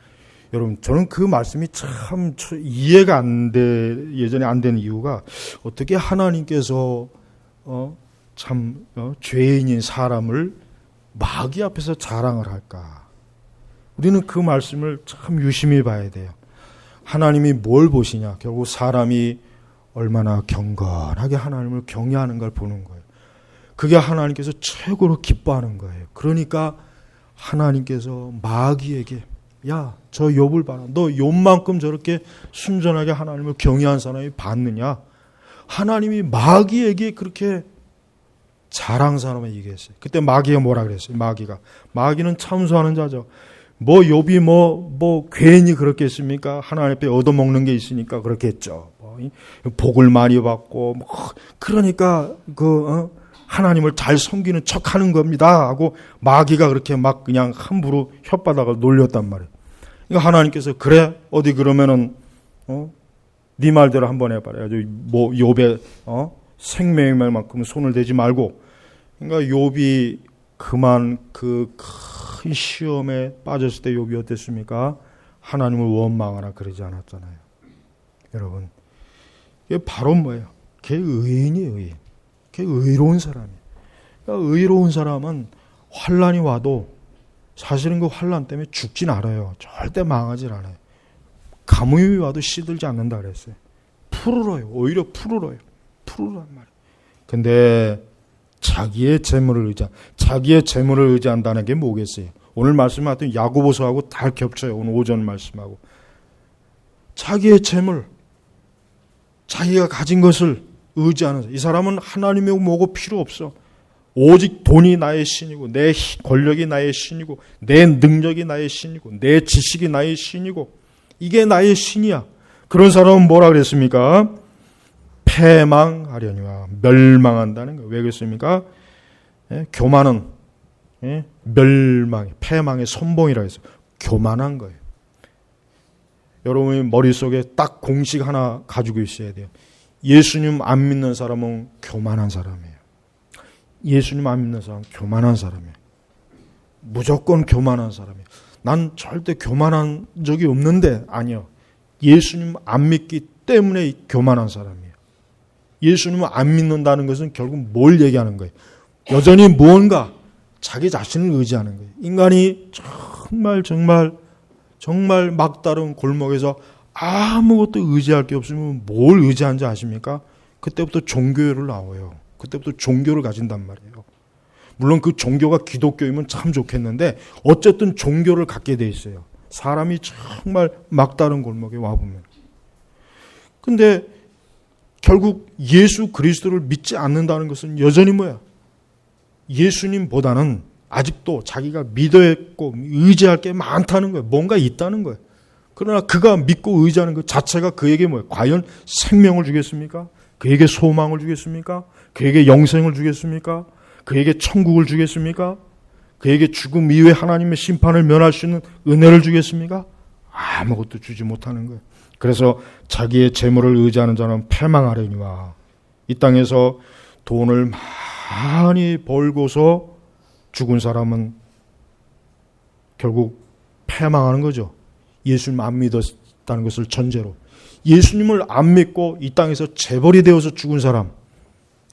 여러분, 저는 그 말씀이 참 이해가 안 돼, 예전에 안 되는 이유가, 어떻게 하나님께서 죄인인 사람을 마귀 앞에서 자랑을 할까? 우리는 그 말씀을 참 유심히 봐야 돼요. 하나님이 뭘 보시냐? 결국 사람이 얼마나 경건하게 하나님을 경외하는 걸 보는 거예요. 그게 하나님께서 최고로 기뻐하는 거예요. 그러니까 하나님께서 마귀에게 야, 저 욥을 봐라. 너 욥만큼 저렇게 순전하게 하나님을 경외한 사람이 봤느냐? 하나님이 마귀에게 그렇게 자랑 사람을 얘기했어요. 그때 마귀가 뭐라 그랬어요? 마귀는 참소하는 자죠. 뭐 욥이 뭐 괜히 그렇게 했습니까? 하나님 앞에 얻어먹는 게 있으니까 그렇게 했죠. 복을 많이 받고 그러니까 하나님을 잘 섬기는 척하는 겁니다 하고 마귀가 그렇게 막 그냥 함부로 혓바닥을 놀렸단 말이에요. 그러니까 하나님께서 그래 어디 그러면은 네 말대로 한번 해봐라. 뭐 욥의 생명만큼 손을 대지 말고. 그러니까 욥이 그만 그 큰 시험에 빠졌을 때 욥이 어땠습니까? 하나님을 원망하나 그러지 않았잖아요. 여러분, 이게 바로 뭐예요? 걔 의인이에요, 의인. 걔 의로운 사람이에요. 그러니까 의로운 사람은 환난이 와도 사실은 그 환난 때문에 죽진 않아요. 절대 망하진 않아요. 가뭄이 와도 시들지 않는다 그랬어요. 푸르러요. 오히려 푸르러요. 푸르란 말이에요. 근데 자기의 재물을 의지한다는 게 뭐겠어요? 오늘 말씀하던 야고보서하고 다 겹쳐요. 오늘 오전 말씀하고. 자기의 재물, 자기가 가진 것을 의지하는 이 사람은 하나님의 뭐고 필요 없어. 오직 돈이 나의 신이고 내 권력이 나의 신이고 내 능력이 나의 신이고 내 지식이 나의 신이고 이게 나의 신이야. 그런 사람은 뭐라 그랬습니까? 패망하려니와 멸망한다는 거예요. 왜 그랬습니까? 교만은 멸망, 패망의 선봉이라 해서 교만한 거예요. 여러분의 머릿속에 딱 공식 하나 가지고 있어야 돼요. 예수님 안 믿는 사람은 교만한 사람이에요. 예수님 안 믿는 사람은 교만한 사람이에요. 무조건 교만한 사람이에요. 난 절대 교만한 적이 없는데 아니요. 예수님 안 믿기 때문에 교만한 사람이에요. 예수님을 안 믿는다는 것은 결국 뭘 얘기하는 거예요? 여전히 무언가 자기 자신을 의지하는 거예요. 인간이 정말 막다른 골목에서 아무것도 의지할 게 없으면 뭘 의지하는지 아십니까? 그때부터 종교를 나와요. 그때부터 종교를 가진단 말이에요. 물론 그 종교가 기독교이면 참 좋겠는데 어쨌든 종교를 갖게 돼 있어요. 사람이 정말 막다른 골목에 와보면. 근데 결국 예수 그리스도를 믿지 않는다는 것은 여전히 뭐야? 예수님보다는 아직도 자기가 믿어야 했고 의지할 게 많다는 거예요. 뭔가 있다는 거예요. 그러나 그가 믿고 의지하는 것 자체가 그에게 뭐예요? 과연 생명을 주겠습니까? 그에게 소망을 주겠습니까? 그에게 영생을 주겠습니까? 그에게 천국을 주겠습니까? 그에게 죽음 이후에 하나님의 심판을 면할 수 있는 은혜를 주겠습니까? 아무것도 주지 못하는 거예요. 그래서 자기의 재물을 의지하는 자는 패망하려니와, 이 땅에서 돈을 많이 벌고서 죽은 사람은 결국 패망하는 거죠. 예수님 안 믿었다는 것을 전제로. 예수님을 안 믿고 이 땅에서 재벌이 되어서 죽은 사람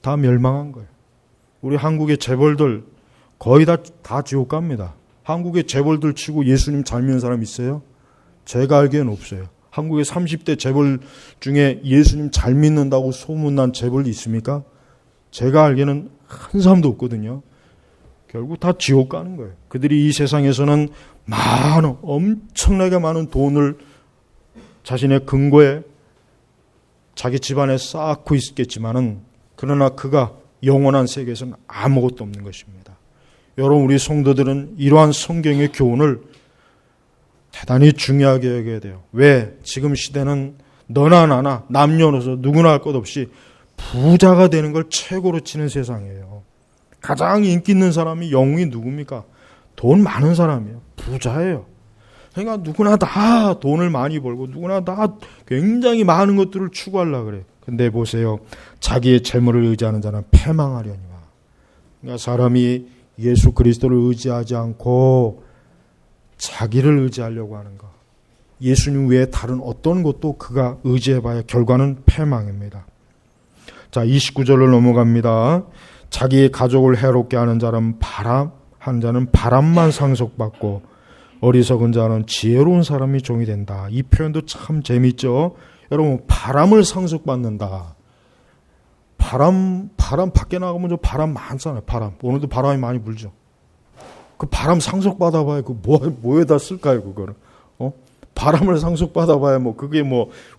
다 멸망한 거예요. 우리 한국의 재벌들 거의 다 지옥 갑니다. 한국의 재벌들 치고 예수님 잘 믿는 사람 있어요? 제가 알기에는 없어요. 한국의 30대 재벌 중에 예수님 잘 믿는다고 소문난 재벌이 있습니까? 제가 알기에는 한 사람도 없거든요. 결국 다 지옥 가는 거예요. 그들이 이 세상에서는 엄청나게 많은 돈을 자신의 근거에 자기 집안에 쌓고 있겠지만은, 그러나 그가 영원한 세계에서는 아무것도 없는 것입니다. 여러분, 우리 성도들은 이러한 성경의 교훈을 대단히 중요하게 여겨야 돼요. 왜? 지금 시대는 너나 나나 남녀노소 누구나 할 것 없이 부자가 되는 걸 최고로 치는 세상이에요. 가장 인기 있는 사람이 영웅이 누굽니까? 돈 많은 사람이에요. 부자예요. 그러니까 누구나 다 돈을 많이 벌고 누구나 다 굉장히 많은 것들을 추구하려고 그래요. 근데 보세요. 자기의 재물을 의지하는 자는 패망하려니와. 그러니까 사람이 예수 그리스도를 의지하지 않고 자기를 의지하려고 하는 것, 예수님 외에 다른 어떤 것도 그가 의지해봐야 결과는 패망입니다. 자, 29절을 넘어갑니다. 자기의 가족을 해롭게 하는 자는 바람만 상속받고 어리석은 자는 지혜로운 사람이 종이 된다. 이 표현도 참 재미있죠. 여러분, 바람을 상속받는다. 바람 밖에 나가면 저 바람 많잖아요. 바람. 오늘도 바람이 많이 불죠. 그 바람 상속받아봐야 그 뭐에다 쓸까요, 그거는? 바람을 상속받아봐야 그게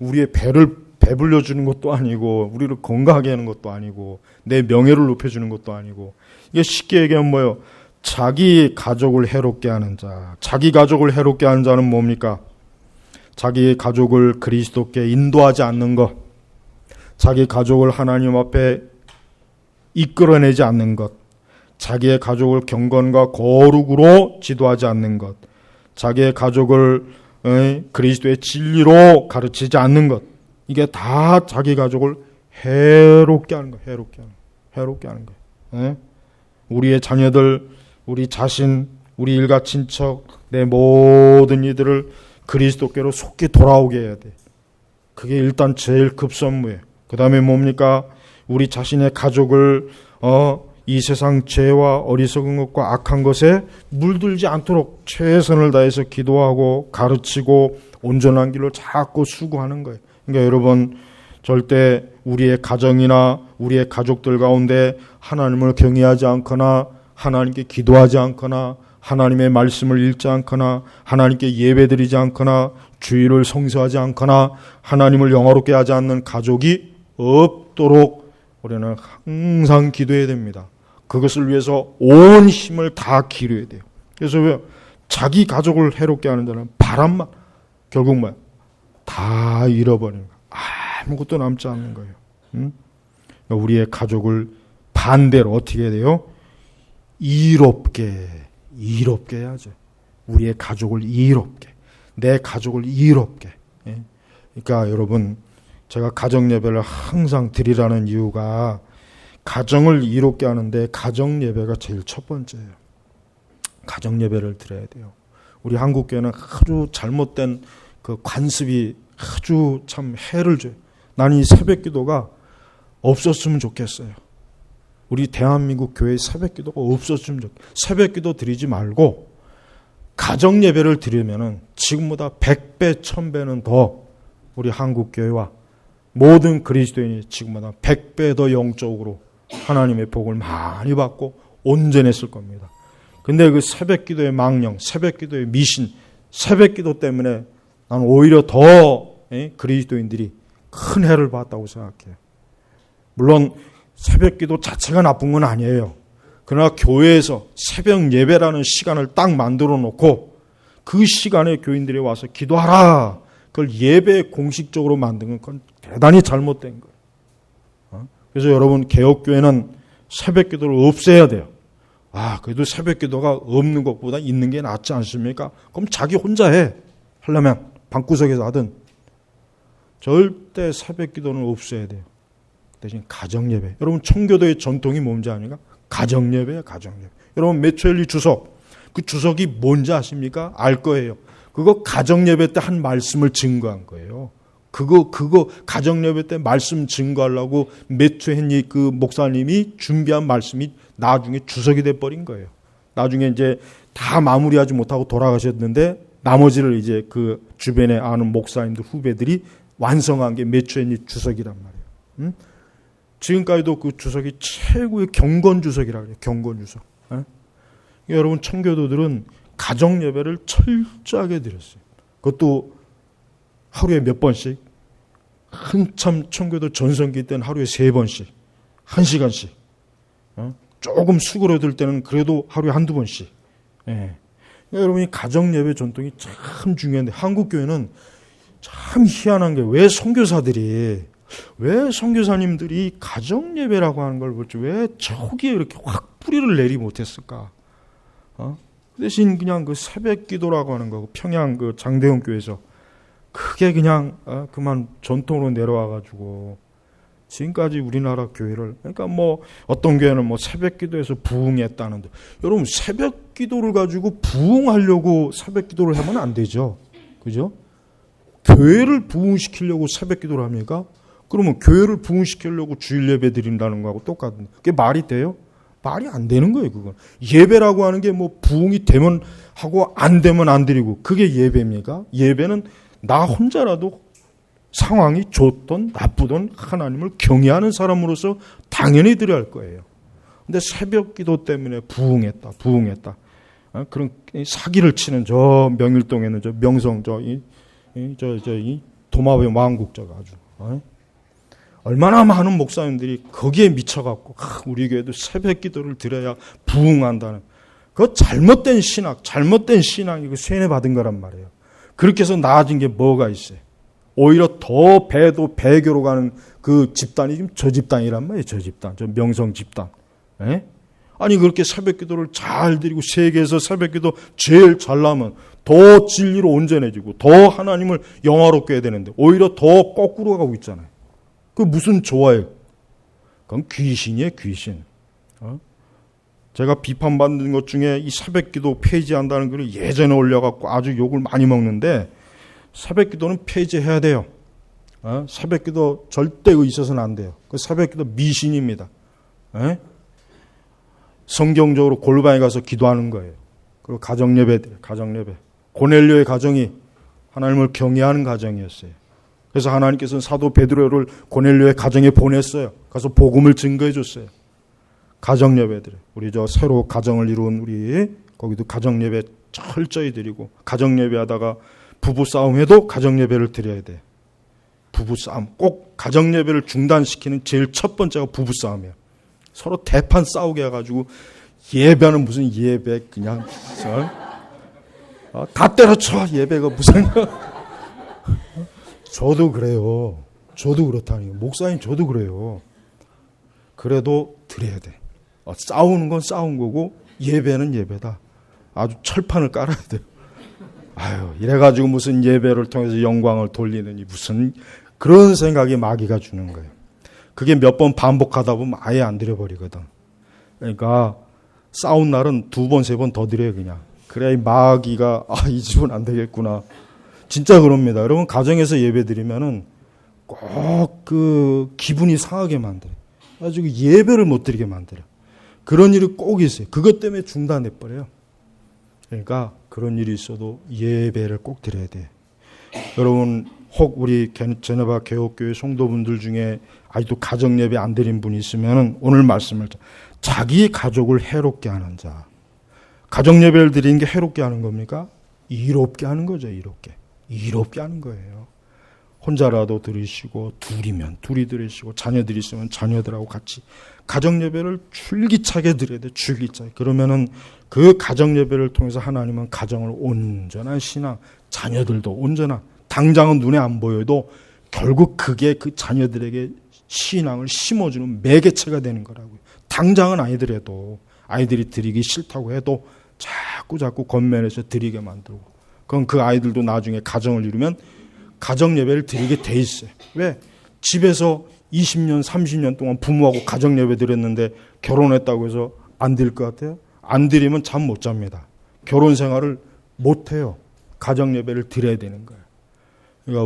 우리의 배를 배불려주는 것도 아니고, 우리를 건강하게 하는 것도 아니고, 내 명예를 높여주는 것도 아니고, 이게 쉽게 얘기하면 뭐예요? 자기 가족을 해롭게 하는 자. 자기 가족을 해롭게 하는 자는 뭡니까? 자기 가족을 그리스도께 인도하지 않는 것, 자기 가족을 하나님 앞에 이끌어내지 않는 것, 자기의 가족을 경건과 거룩으로 지도하지 않는 것, 자기의 가족을 그리스도의 진리로 가르치지 않는 것, 이게 다 자기 가족을 해롭게 하는 거예요. 해롭게 하는 거예요. 우리의 자녀들, 우리 자신, 우리 일가 친척, 내 모든 이들을 그리스도께로 속히 돌아오게 해야 돼. 그게 일단 제일 급선무예요. 그 다음에 뭡니까? 우리 자신의 가족을 이 세상 죄와 어리석은 것과 악한 것에 물들지 않도록 최선을 다해서 기도하고 가르치고 온전한 길로 자꾸 수고하는 거예요. 그러니까 여러분, 절대 우리의 가정이나 우리의 가족들 가운데 하나님을 경외하지 않거나 하나님께 기도하지 않거나 하나님의 말씀을 읽지 않거나 하나님께 예배드리지 않거나 주일을 성수하지 않거나 하나님을 영화롭게 하지 않는 가족이 없도록 우리는 항상 기도해야 됩니다. 그것을 위해서 온 힘을 다 기울여야 돼요. 그래서 왜? 자기 가족을 해롭게 하는 자는 바람만, 결국 뭐야? 다 잃어버리는 거예요. 아무것도 남지 않는 거예요. 우리의 가족을 반대로 어떻게 해야 돼요? 이롭게 해야죠. 우리의 가족을 이롭게, 내 가족을 이롭게. 그러니까 여러분, 제가 가정 예배를 항상 드리라는 이유가 가정을 이롭게 하는데 가정 예배가 제일 첫 번째예요. 가정 예배를 드려야 돼요. 우리 한국 교회는 아주 잘못된 그 관습이 아주 참 해를 줘요. 나는 이 새벽 기도가 없었으면 좋겠어요. 우리 대한민국 교회의 새벽 기도가 없었으면 좋겠어요. 새벽 기도 드리지 말고 가정 예배를 드리면은 지금보다 100배, 1000배는 더 우리 한국 교회와 모든 그리스도인이 지금보다 100배 더 영적으로 하나님의 복을 많이 받고 온전했을 겁니다. 근데 그 새벽 기도의 망령, 새벽 기도의 미신, 새벽 기도 때문에 나는 오히려 더 그리스도인들이 큰 해를 봤다고 생각해요. 물론 새벽 기도 자체가 나쁜 건 아니에요. 그러나 교회에서 새벽 예배라는 시간을 딱 만들어 놓고 그 시간에 교인들이 와서 기도하라. 그걸 예배 공식적으로 만든 건 그건 대단히 잘못된 거예요. 그래서 여러분 개혁교회는 새벽 기도를 없애야 돼요. 그래도 새벽 기도가 없는 것보다 있는 게 낫지 않습니까? 그럼 자기 혼자 해. 하려면 방구석에서 하든. 절대 새벽 기도는 없애야 돼요. 대신 가정예배. 여러분 청교도의 전통이 뭔지 아십니까? 가정예배예요. 가정예배. 여러분 메추엘리 주석. 그 주석이 뭔지 아십니까? 알 거예요. 그거 가정예배 때 한 말씀을 증거한 거예요. 그거 가정예배 때 말씀 증거하려고 메추엘리 그 목사님이 준비한 말씀이 나중에 주석이 돼버린 거예요. 나중에 이제 다 마무리하지 못하고 돌아가셨는데 나머지를 이제 그 주변에 아는 목사님들 후배들이 완성한 게 메추엘리 주석이란 말이에요. 지금까지도 그 주석이 최고의 경건 주석이라고 해요. 경건 주석. 여러분 청교도들은 가정 예배를 철저하게 드렸어요. 그것도 하루에 몇 번씩, 한참 청교도 전성기 때는 하루에 3번씩, 1시간씩. 조금 수그러들 때는 그래도 하루에 한두 번씩. 예. 여러분이 가정 예배 전통이 참 중요한데 한국 교회는 참 희한한 게 왜 선교사님들이 가정 예배라고 하는 걸 볼지 왜 저기에 이렇게 확 뿌리를 내리 못했을까? 그 대신 그냥 그 새벽 기도라고 하는 거 평양 그 장대원 교회에서 그게 그냥 그만 전통으로 내려와가지고 지금까지 우리나라 교회를 그러니까 뭐 어떤 교회는 뭐 새벽 기도에서 부흥했다는데 여러분 새벽 기도를 가지고 부흥하려고 새벽 기도를 하면 안 되죠, 그죠? 교회를 부흥시키려고 새벽 기도를 합니까? 그러면 교회를 부흥시키려고 주일 예배 드린다는 거하고 똑같은데 그게 말이 돼요? 말이 안 되는 거예요, 그건. 예배라고 하는 게 뭐 부흥이 되면 하고 안 되면 안 드리고 그게 예배입니까? 예배는 나 혼자라도 상황이 좋든 나쁘든 하나님을 경외하는 사람으로서 당연히 드려야 할 거예요. 근데 새벽 기도 때문에 부흥했다. 그런 사기를 치는 저 명일동에는 저 명성 이 도마뱀 왕국자가 아주 얼마나 많은 목사님들이 거기에 미쳐갖고 우리 교회도 새벽 기도를 드려야 부흥한다는 그 잘못된 신앙이 그 세뇌 받은 거란 말이에요. 그렇게 해서 나아진 게 뭐가 있어요? 오히려 더 배교로 가는 그 집단이 지금 저 집단이란 말이에요. 저 집단, 저 명성 집단. 에? 아니 그렇게 새벽 기도를 잘 드리고 세계에서 새벽 기도 제일 잘 나면 더 진리로 온전해지고 더 하나님을 영화롭게 해야 되는데 오히려 더 거꾸로 가고 있잖아요. 그 무슨 좋아요? 그건 귀신이에요, 귀신. 제가 비판받는 것 중에 이 새벽 기도 폐지한다는 글을 예전에 올려갖고 아주 욕을 많이 먹는데 새벽 기도는 폐지해야 돼요. 새벽 기도 절대 있어서는 안 돼요. 그 새벽 기도 미신입니다. 성경적으로 골방에 가서 기도하는 거예요. 그리고 가정예배. 고넬료의 가정이 하나님을 경외하는 가정이었어요. 그래서 하나님께서는 사도 베드로를 고넬료의 가정에 보냈어요. 가서 복음을 증거해 줬어요. 가정예배들. 우리 저 새로 가정을 이룬 우리 거기도 가정예배 철저히 드리고 가정예배하다가 부부싸움해도 가정예배를 드려야 돼. 부부싸움. 꼭 가정예배를 중단시키는 제일 첫 번째가 부부싸움이에요. 서로 대판 싸우게 해가지고 예배는 무슨 예배 그냥 다 때려쳐 예배가 무슨 저도 그래요. 저도 그렇다니 목사님 저도 그래요. 그래도 드려야 돼. 싸우는 건 싸운 거고 예배는 예배다. 아주 철판을 깔아야 돼요. 이래가지고 무슨 예배를 통해서 영광을 돌리느니 무슨 그런 생각이 마귀가 주는 거예요. 그게 몇 번 반복하다 보면 아예 안 드려버리거든. 그러니까 싸운 날은 2번, 3번 더 드려요, 그냥. 그래야 이 마귀가 이 집은 안 되겠구나. 진짜 그럽니다. 여러분 가정에서 예배 드리면은 꼭 그 기분이 상하게 만들어요. 가지고 예배를 못 드리게 만들어요. 그런 일이 꼭 있어요. 그것 때문에 중단해 버려요. 그러니까 그런 일이 있어도 예배를 꼭 드려야 돼. 여러분 혹 우리 제네바 개혁교회 성도분들 중에 아직도 가정 예배 안 드린 분이 있으면 오늘 말씀을 자기 가족을 해롭게 하는 자. 가정 예배를 드리는 게 해롭게 하는 겁니까? 이롭게 하는 거죠. 이롭게 하는 거예요. 혼자라도 들으시고, 둘이면 둘이 들으시고, 자녀들이 있으면 자녀들하고 같이 가정 예배를 줄기차게 드려야 돼. 줄기차게. 그러면은 그 가정 예배를 통해서 하나님은 가정을 온전한 신앙, 자녀들도 온전한, 당장은 눈에 안 보여도 결국 그게 그 자녀들에게 신앙을 심어주는 매개체가 되는 거라고요. 당장은 아니더라도 아이들이 드리기 싫다고 해도 자꾸 건면해서 드리게 만들고, 그럼 그 아이들도 나중에 가정을 이루면 가정 예배를 드리게 돼 있어요. 왜? 집에서 20년, 30년 동안 부모하고 가정 예배 드렸는데 결혼했다고 해서 안 드릴 것 같아요? 안 드리면 잠 못 잡니다. 결혼 생활을 못 해요. 가정 예배를 드려야 되는 거예요. 그러니까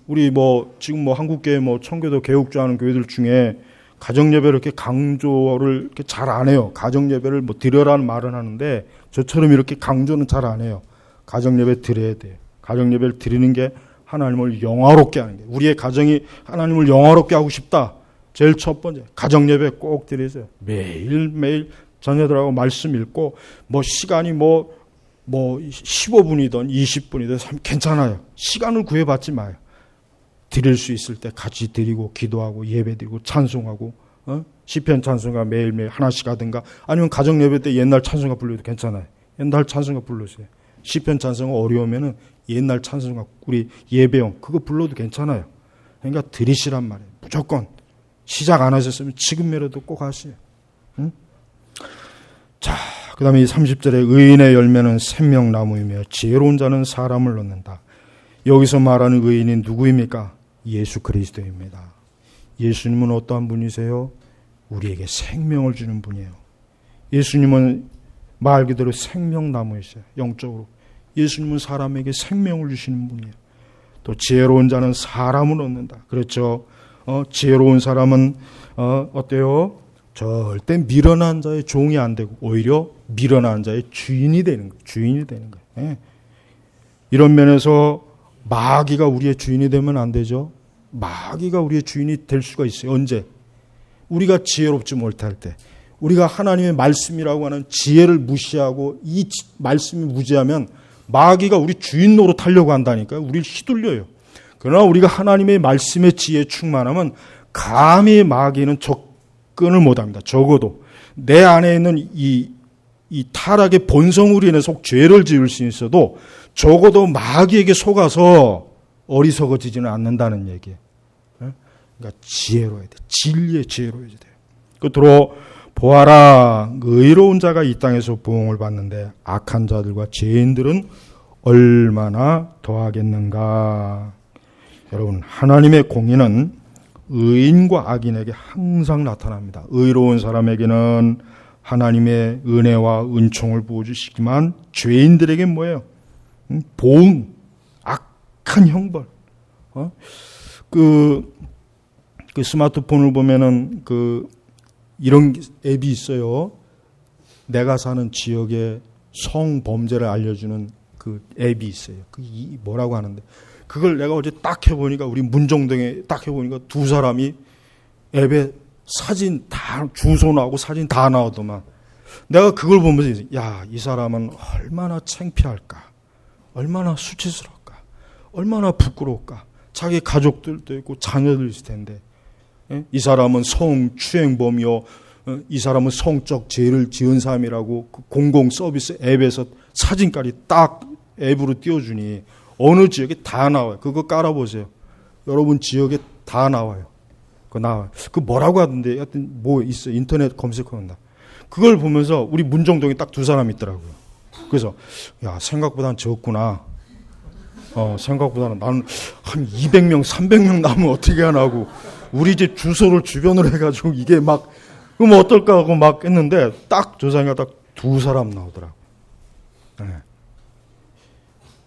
우리 지금 한국교회 청교도 개국주하는 교회들 중에 가정 예배를 이렇게 강조를 이렇게 잘 안 해요. 가정 예배를 드려라는 말은 하는데 저처럼 이렇게 강조는 잘 안 해요. 가정 예배 드려야 돼요. 가정 예배를 드리는 게 하나님을 영화롭게 하는 게, 우리의 가정이 하나님을 영화롭게 하고 싶다. 제일 첫 번째, 가정 예배 꼭 드리세요. 매일매일 자녀들하고 말씀 읽고, 시간이 15분이든 20분이든 괜찮아요. 시간을 구해받지 마요. 드릴 수 있을 때 같이 드리고, 기도하고, 예배 드리고, 찬송하고, 시편 찬송가 매일매일 하나씩 하든가, 아니면 가정 예배 때 옛날 찬송가 불러도 괜찮아요. 옛날 찬송가 불러주세요. 시편 찬송가 어려우면은 옛날 찬송가, 우리 예배용 그거 불러도 괜찮아요. 그러니까 드리시란 말이에요. 무조건. 시작 안 하셨으면 지금이라도 꼭 하세요. 응? 자, 그 다음에 이 30절에 의인의 열매는 생명나무이며 지혜로운 자는 사람을 얻는다. 여기서 말하는 의인이 누구입니까? 예수 그리스도입니다. 예수님은 어떠한 분이세요? 우리에게 생명을 주는 분이에요. 예수님은 말 그대로 생명나무이세요. 영적으로. 예수님은 사람에게 생명을 주시는 분이에요. 또 지혜로운 자는 사람을 얻는다. 그렇죠. 지혜로운 사람은 어때요? 절대 미련한 자의 종이 안 되고 오히려 미련한 자의 주인이 되는 거예요. 주인이 되는 거예요. 예. 이런 면에서 마귀가 우리의 주인이 되면 안 되죠. 마귀가 우리의 주인이 될 수가 있어요. 언제? 우리가 지혜롭지 못할 때. 우리가 하나님의 말씀이라고 하는 지혜를 무시하고 이 말씀이 무지하면 마귀가 우리 주인 노릇하려고 한다니까요. 우리를 휘둘려요. 그러나 우리가 하나님의 말씀의 지혜에 충만하면 감히 마귀는 접근을 못합니다. 적어도 내 안에 있는 이 타락의 본성으로 인해서 죄를 지을 수 있어도 적어도 마귀에게 속아서 어리석어지지는 않는다는 얘기예요. 그러니까 지혜로워야 돼. 진리의 지혜로워야 돼요. 끝으로 보아라, 의로운 자가 이 땅에서 부흥을 받는데 악한 자들과 죄인들은 얼마나 더하겠는가. 여러분, 하나님의 공의는 의인과 악인에게 항상 나타납니다. 의로운 사람에게는 하나님의 은혜와 은총을 부어주시지만 죄인들에게는 뭐예요? 보응, 악한 형벌. 그 스마트폰을 보면은 이런 앱이 있어요. 내가 사는 지역의 성범죄를 알려주는 그 앱이 있어요. 뭐라고 하는데, 그걸 내가 어제 딱 해보니까, 우리 문정동에 딱 해보니까 두 사람이 앱에 사진 다, 주소 나오고 사진 다 나오더만. 내가 그걸 보면서, 야, 이 사람은 얼마나 창피할까? 얼마나 수치스러울까? 얼마나 부끄러울까? 자기 가족들도 있고 자녀들 있을 텐데. 이 사람은 성추행범이요, 이 사람은 성적 죄를 지은 사람이라고 그 공공 서비스 앱에서 사진까지 딱 앱으로 띄워주니 어느 지역에 다 나와요. 그거 깔아보세요. 여러분 지역에 다 나와요. 그거 나와요. 그 뭐라고 하던데, 하여튼 뭐 있어. 인터넷 검색한다. 그걸 보면서 우리 문정동에 딱 두 사람 있더라고요. 그래서 야, 생각보다는 적구나. 생각보다는 나는 한 200명, 300명 나면 어떻게 하나고 우리 집 주소를 주변으로 해가지고 이게 막 그럼 어떨까 하고 막 했는데 딱 조사니까 딱 두 사람 나오더라고. 네.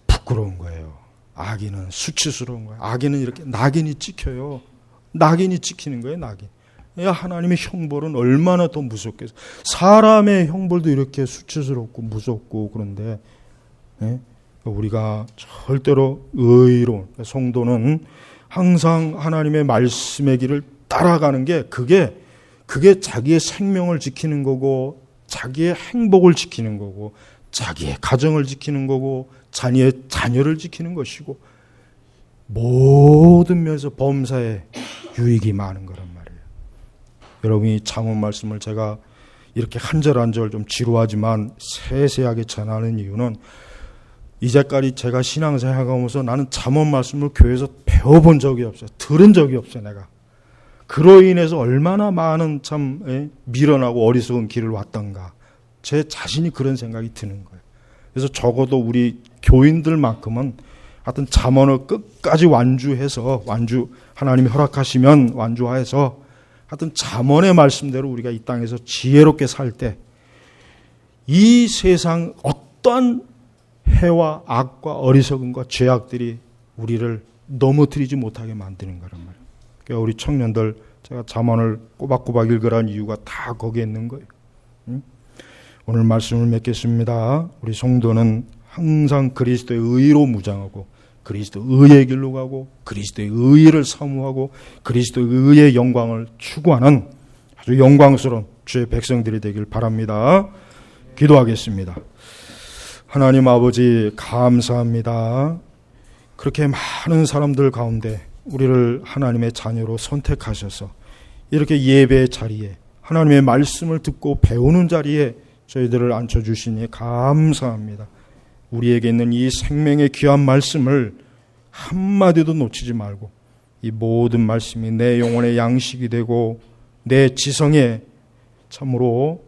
부끄러운 거예요. 악인은 수치스러운 거예요. 악인은 이렇게 낙인이 찍혀요. 낙인이 찍히는 거예요. 낙인. 야, 하나님의 형벌은 얼마나 더 무섭겠어요. 사람의 형벌도 이렇게 수치스럽고 무섭고 그런데 네? 우리가 절대로 의로운 성도는 항상 하나님의 말씀의 길을 따라가는 게 그게 자기의 생명을 지키는 거고 자기의 행복을 지키는 거고 자기의 가정을 지키는 거고 자녀를 지키는 것이고 모든 면에서 범사에 유익이 많은 거란 말이에요. 여러분이 잠언 말씀을 제가 이렇게 한 절 한 절 좀 지루하지만 세세하게 전하는 이유는 이제까지 제가 신앙생활하면서 나는 잠언 말씀을 교회에서 배워본 적이 없어요. 들은 적이 없어요, 내가. 그로 인해서 얼마나 많은 참 미련하고 어리석은 길을 왔던가. 제 자신이 그런 생각이 드는 거예요. 그래서 적어도 우리 교인들만큼은 하여튼 잠언을 끝까지 완주해서 하나님이 허락하시면 완주해서 하여튼 잠언의 말씀대로 우리가 이 땅에서 지혜롭게 살 때 이 세상 어떠한 해와 악과 어리석음과 죄악들이 우리를 넘어뜨리지 못하게 만드는 거란 말이에요. 그러니까 우리 청년들 제가 잠언을 꼬박꼬박 읽으라는 이유가 다 거기에 있는 거예요. 오늘 말씀을 맺겠습니다. 우리 성도는 항상 그리스도의 의로 무장하고 그리스도의 의의 길로 가고 그리스도의 의를 사모하고 그리스도의 의의 영광을 추구하는 아주 영광스러운 주의 백성들이 되길 바랍니다. 기도하겠습니다. 하나님 아버지 감사합니다. 그렇게 많은 사람들 가운데 우리를 하나님의 자녀로 선택하셔서 이렇게 예배의 자리에 하나님의 말씀을 듣고 배우는 자리에 저희들을 앉혀주시니 감사합니다. 우리에게 있는 이 생명의 귀한 말씀을 한마디도 놓치지 말고 이 모든 말씀이 내 영혼의 양식이 되고 내 지성의 참으로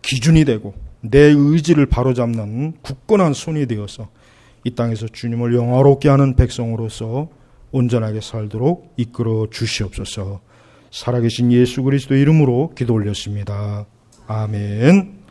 기준이 되고 내 의지를 바로잡는 굳건한 손이 되어서 이 땅에서 주님을 영화롭게 하는 백성으로서 온전하게 살도록 이끌어 주시옵소서. 살아계신 예수 그리스도 이름으로 기도 올렸습니다. 아멘.